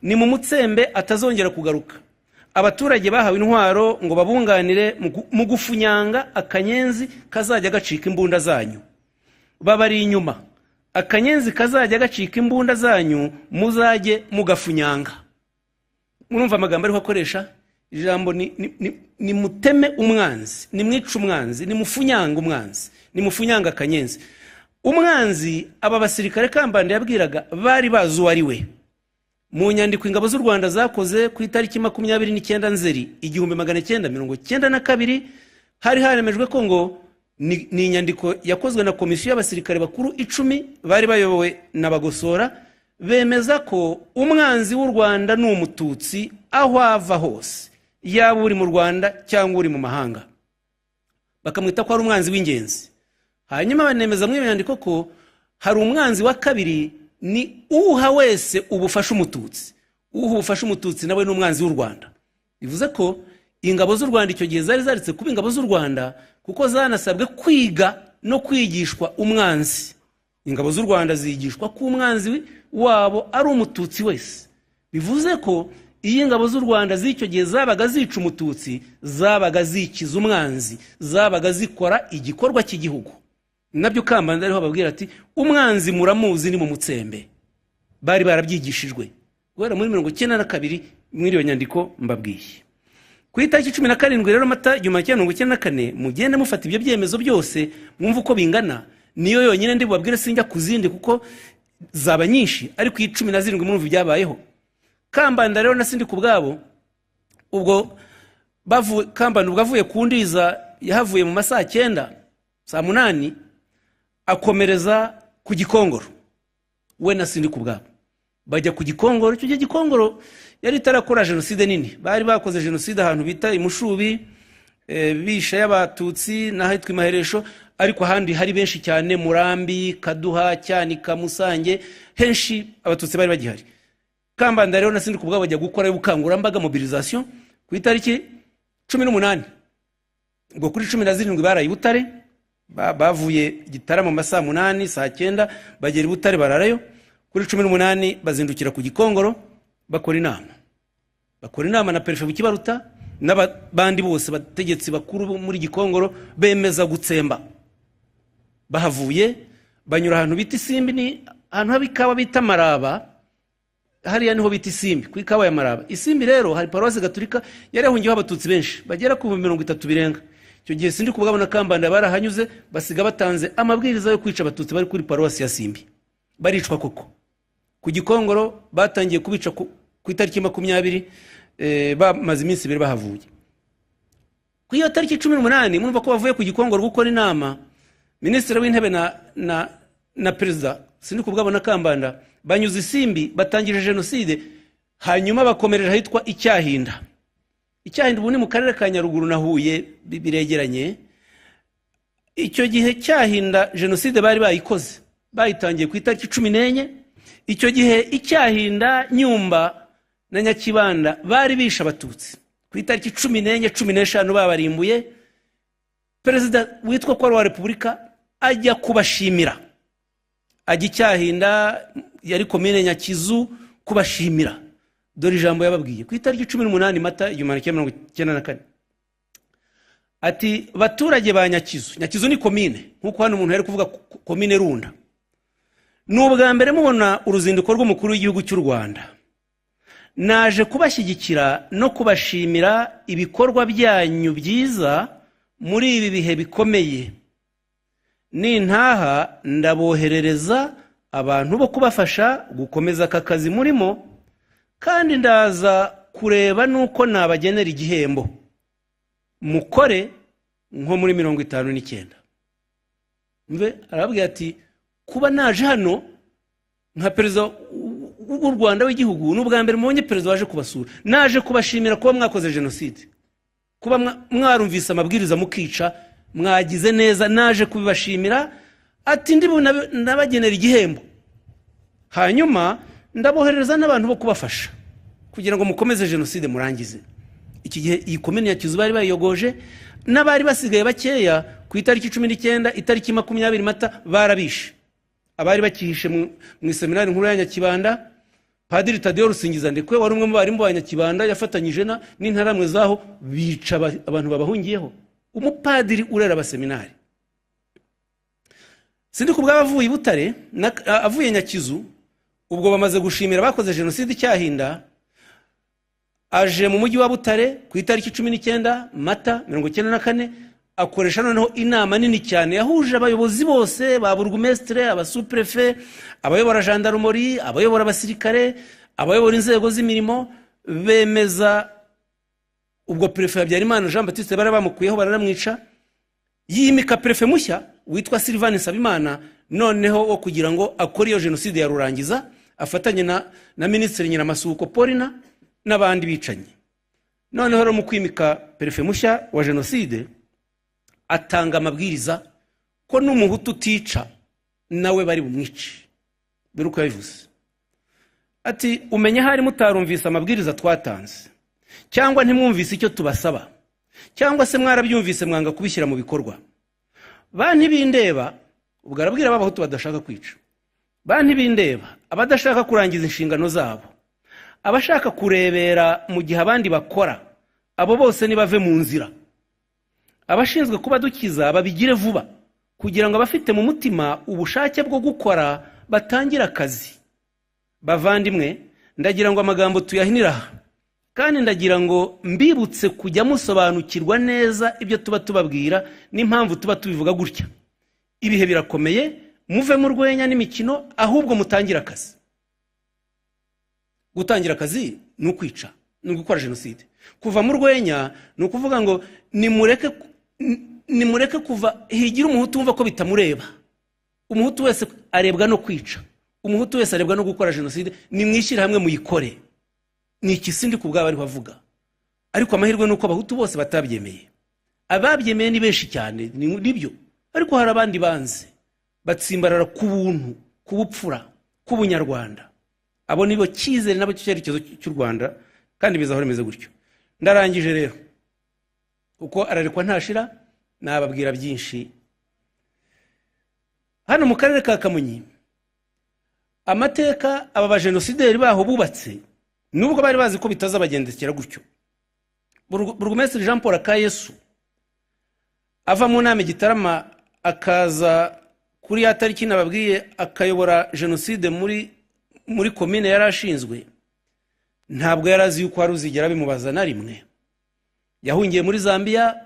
Ni mu mutsembe atazongera kugaruka. Abaturage bahawe intwaro ngo babunganire mu gufunyanga akanyenzi kazajya gacika imbunda zanyu. Babari inyuma. Akanyenzi kazajya gacika imbunda zanyu muzajye mugafunyanga. Murumva amagambo ariho akoresha ijambo ni muteme umwanzi, ni mwica umwanzi, ni mufunyanga umwanzi, ni mufunyanga akanyenzi. Umwanzi aba basirikare Kambanda yabwiraga bari bazi uwo ari we. Mu nyandiko ingabo z'u Rwanda zakoze ku itariki 29 Nzeri 1992 hari haremejwe ko ngo ni inyandiko yakozwe na komisiyo y'abasirikare bakuru 10 bari bayobowe na Bagosora, bemeza ko umwanzi w'u Rwanda ni umututsi aho ava hose, yaba uri mu Rwanda cyangwa uri mu mahanga. Bakamwita ko ari umwanzi w'ingenzi. Hanyuma banemeza mu nyandiko ko hari umwanzi wa kabiri, ni uha wese ubufasha umututsi. Uha ubufasha umututsi nawe ni umwanzi w'u Rwanda. Bivuze ko ingabo z'u Rwanda icyo gihe zari zaritse kuba ingabo z'u Rwanda kuko zanasabwe kwiga no kwigishwa umwanzi. Ingabo z'u Rwanda zigishwa ko umwanzi wabo ari umututsi wese. Bivuze ko iyi ingabo z'u Rwanda z'icyo gihe zabaga zica umututsi, zabaga zikiza umwanzi, zabaga zikora igikorwa cy'igihugu. Nabyo Kambanda ariho babwira ati umwanzi muramuzi ni mu mutsembe. Bari barabyigishijwe guhera muri 1992 muri iyo nyandiko mbabwiye. Ku itariki 17 rero Mata 1994 mugende mufata ibyo byemezo byose mwumva uko bingana. Niyo yonyine ndi bubabwire sinjya kuzindi kuko zaba nyinshi, ariko 17 mwumva ibyabayeho. Kambanda rero nasindi kubwabo ubwo Kambanda ubwo avuye kundiza yahavuye mu masaha 9 saa 8 akomereza ku Gikongoro. We nasindi kubwabo bajya ku Gikongoro. Icyo gihe Gikongoro yari tarakora jenoside nini. Bari bakoze jenoside ahantu bita Imushubi, bisha y'abatutsi na hitwa Maheresho, ariko handi hari benshi cyane, Murambi, Kaduha, Cyanika, Musange, henshi abatutsi bari bagihari. Kambanda rero nasindi kubwabo bajya gukora ubukangurambaga mobilisation ku itariki 18. Ngo kuri 17 barayi Butare, bavuye Gitarama masaha 8 saa 9 bagera Butare bararayo. Kuri 18 bazindukira ku Gikongoro bakora inama na Perefe Bukibaruta n'abandi bose bategetsi bakuru muri Gikongoro, bemeza gutsemba. Bahavuye banyura ahantu bita Isimbi, ni ahantu habikawa bita Maraba, hariya niho bita Isimbi ku ikawa ya Maraba. Isimbi rero hari paroisse gatolika yarahungiyeho abatutsi benshi bagera ku 30 birenga. Icyo gihe sindi kubwabona Kambanda barahanyuze basiga batanze amabwiriza yo kwica abatutsi bari kuri paroisse ya Simbi. Baricwa koko. Ku Gikongoro batangiye kubica ku itariki 20 bamaze iminsi 2 bahavuye. Ku iyo tariki 18 mwumva ko bavuye ku Gikongoro gukora inama, Minisitiri w'Intebe na Perezida sindi kubwabona Kambanda banyuze Isimbi batangije jenoside, hanyuma bakomereje hitwa Icyahinda. Icyahinda ubu ni mu karere ka Nyaruguru na Huye biregeranye. Icyo gihe Cyahinda jenoside bari bayikoze, bayitangiye ku itariki 14. Icyo gihe Icyahinda, Nyumba na Nyakibanda bari bisha abatutsi ku itariki 14, 15 babarimbuye. Perezida witwa ko wa Repubulika ajya kubashimira, ajya Icyahinda yari komine Nyakizu kubashimira. Dore ijambo yababwiye ku itariki 18 Mata 1994. Ati baturage ba Nyakizu ni komine, nkuko hano umuntu yari kuvuga komine Runda. N'ubwa mbere mubona uruzinduko rw'umukuru w'igihugu cy'u Rwanda. Naje kubashyigikira no kubashimira ibikorwa byanyu byiza muri ibi bihe bikomeye. Nintaha ndaboherereza abantu bo kubafasha gukomeza aka kazi murimo, kandi ndaza kureba nuko nabagenera igihembo. Mukore nko muri 59. mve arababwira ati kuba naje hano nka perezida w'u Rwanda w'igihugu n'ubwa mbere mubonye perezida waje kubasura, naje kubashimira kuba mwakoze jenoside, kuba mwarumvise amabwiriza mukica, mwagize neza, naje kubibashimira. Ati ndi nabagenera igihembo, hanyuma ndabohereza n'abantu bo kubafasha kugira ngo mukomeze jenoside murangize. Iki gihe iyi komini ya Kizu bari bayogoje, n'abari basigaye bakeya ku itariki 19 itariki 20 Mata barabishe. Abari bakihishe mu seminari nkuru ya Nyakibanda, Padiri Tadeo Rusingizandekwe wari umwe mu bari mu Nyakibanda yafatanyije n'intaramwe zaho bica abantu babahungiyeho, umupadiri urera abaseminari. Sindi kubw'abavuye i Butare avuye Nyakizu, ubwo bamaze gushimira bakoze jenoside Cyahinda, aje mu mujyi wa Butare ku itariki 19 Mata 1994, akoresha noneho inama nini cyane yahuje abayobozi bose ba burugumestre, abasuprefe, abayobora gendarmerie, abayobora abasirikare, abayobora inzego z'imirimo, bemeza ubwo prefe Habyarimana Jean Baptiste bara bamukuyeho baranamwica, yimika prefe mushya witwa Sylvain Nsabimana, noneho wo kugira ngo akore iyo jenoside ya Rurangiza afatanye na ministre Nyiramasuko Paulina n'abandi bicanye. Noneho ro mu kwimika prefe mushya wa jenoside atanga amabwiriza ko n'umuhutu tica nawe bari bumwice. Biruko yabivuze ati umenye hari mutarumvise amabwiriza twatanze, cyangwa ntimwumvise icyo tubasaba, cyangwa se mwarabyumvise mwanga kubishyira mu bikorwa. Bantu bindeba, ubwo arabwira abahutu badashaka kwica, bantu bindeba abadashaka kurangiza inshingano zabo, abashaka kurebera mu gihe abandi bakora, abo bose nibave mu nzira. Abashinzwe kuba dukiza babigire vuba, kugira ngo abafite mu mutima ubushake bwo gukora batangira akazi. Bavandimwe, ndagira ngo amagambo tuyahinira aha, kandi ndagira ngo mbibutse kujya musobanukirwa neza ibyo tuba tubabwira n'impamvu tuba tubivuga gutya. Ibihe birakomeye, muve mu rwenya n'imikino, ahubwo mutangira akazi. Gutangira akazi ni ukwica, ni gukora jenoside. Kuva mu rwenya ni ukuvuga ngo nimureke kuva higira umuhutu wumva ko bitamureba. Umuhutu wese arebwa no kwica, umuhutu wese arebwa no gukora jenoside, nimwishyire hamwe muyikore. Ni ikisindi kubw'abari bavuga, ariko amahirwe nuko abahutu bose batabyemeye. Ababyemeye ni benshi cyane, nibyo, ariko hari abandi banze batsimbarara ku buntu, ku bupfura, ku bunyarwanda. Abo nibo cyizere nabo cyerekezo cy'u Rwanda, kandi bizahora bimeze gutyo. Ndarangije rero, uko ararekwa ntashira, nababwira byinshi. Hano mu karere ka Kamonyi, amateka aba bajenosideri baho bubatse, nubwo bari bazi ko bitazabagendekera gutyo. Burugumestre Jean Paul Akayesu ava mu nama Gitarama akaza kuri ya tariki nababwiye akayobora jenoside muri komine yarashinzwe, ntabwo yarazi yuko ari uzigera bimubaza na rimwe. Yahungiye muri Zambia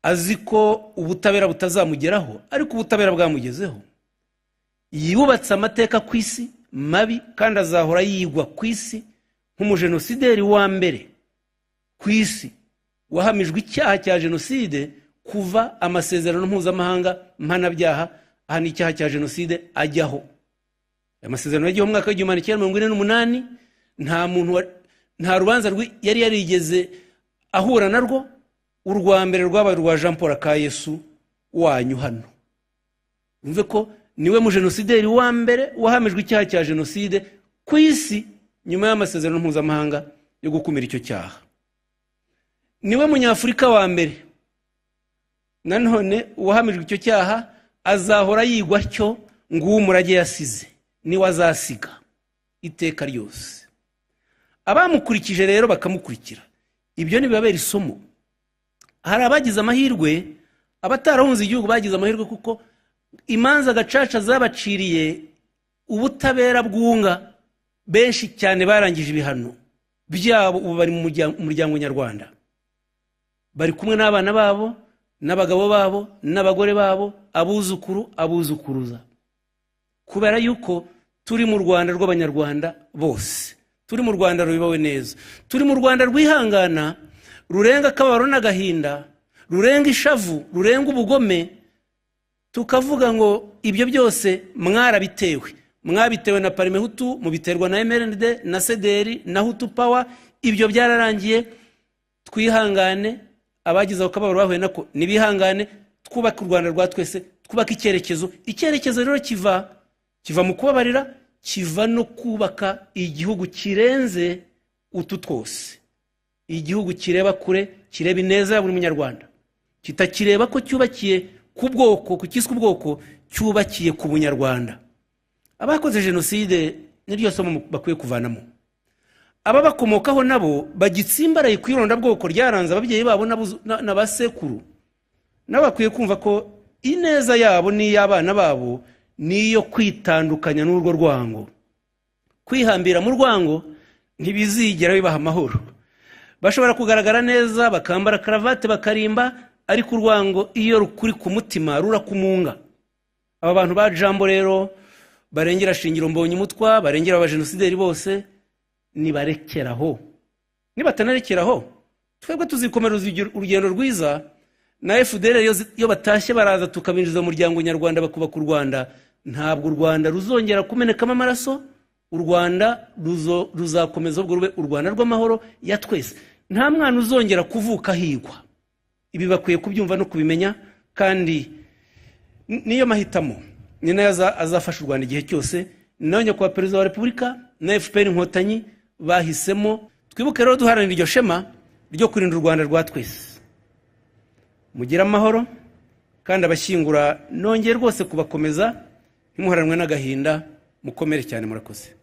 azi ko ubutabera butazamugeraho, ariko ubutabera bwamugezeho. Yubatse amateka ku isi mabi, kandi azahora yigwa ku isi nk'umujenosideri wa mbere ku isi wahamijwe icyaha cya jenoside kuva amasezerano mpuzamahanga mpanabyaha ahana icyaha cya jenoside ajyaho. Amasezerano yagiye mu mwaka wa 1948, nta muntu nta rubanza yari yarigeze ahura narwo. Urwa mbere rwabaye rwa Jean Paul Akayesu wanyu hano. Umve ko niwe mu jenosideri wa mbere wahamijwe icyaha cya jenoside ku isi nyuma y'amasezerano mpuzamahanga yo gukumira icyo cyaha. Niwe munyafurika wa mbere nanone wahamijwe icyo cyaha, azahora yigwa cyo ngo umurage yasize niwe azasiga iteka ryose. Abamukurikije rero bakamukurikira, ibyo nibabera isomo. Hari abagize amahirwe, abatarahunze igihugu bagize amahirwe, kuko imanza gacaca zabaciriye ubutabera bwunga. Benshi cyane barangije ibihano byabo, ubu bari mu muryango nyarwanda, bari kumwe n'abana babo, n'abagabo babo, n'abagore babo, abuzukuru, abuzukuruza, kubera yuko turi mu Rwanda rw'abanyarwanda bose, turi mu Rwanda rubibawe neza, turi mu Rwanda rwihangana, rurenga akababaro n'agahinda, rurenga ishavu, rurenga ubugome. tukavuga ngo ibyo byose mwabitewe na Parimehutu, mubiterwa na MRND na CDR na Hutu Power, ibyo byararangiye. Twihangane, abagize akababaro bahuye nako nibihangane, twubaka u Rwanda rwa twese, twubaka icyerekezo rero kiva mu kubabarira, kiva no kubaka igihugu kirenze utu twose, igihugu kireba kure, kireba ineza ya buri munyarwanda, kitakireba ko cyubakiye ku bwoko, ku kiswe ubwoko, cyubakiye ku bunyarwanda. Abakoze jenoside niryo somo bakwiye kuvanamo. Ababakomokaho nabo bagitsimbaraye ku irondabwoko ryaranze ababyeyi babo n'abasekuru, nabo bakwiye kumva ko ineza yabo n'iy'abana babo niyo kwitandukanya n'urwo rwango. Kwihambira mu rwango ntibizigera bibaha amahoro. Bashobora kugaragara neza, bakambara karavate, bakarimba, ariko urwango iyo rukuri ku mutima rurakumunga. Aba bantu ba Jambo rero barengera Shingiro Mbonyumutwa, barengera abajenosideri bose, nibarekeraho. Nibatanarekeraho, twebwe tuzikomereza urugendo rwiza, na FDL yo batashye baraza tukabinjiza mu muryango nyarwanda, bakubaka u Rwanda. Ntabwo u Rwanda ruzongera kumenekamo amaraso, u Rwanda ruzakomeza ubwo rube u Rwanda rw'amahoro ya twese. Nta mwana uzongera kuvuka higwa. Ibi bakwiye kubyumva no kubimenya, kandi niyo mahitamo ni nayo azafasha u Rwanda igihe cyose. Nayo nyakubahwa Perezida wa Repubulika na FPR Inkotanyi bahisemo. Twibuke rero duharanira iryo shema ryo kurinda u Rwanda rwa twese. Mugira amahoro, kandi abashyingura nongeye rwose kubakomeza, ntimuharanwe n'agahinda, mukomere cyane, murakoze.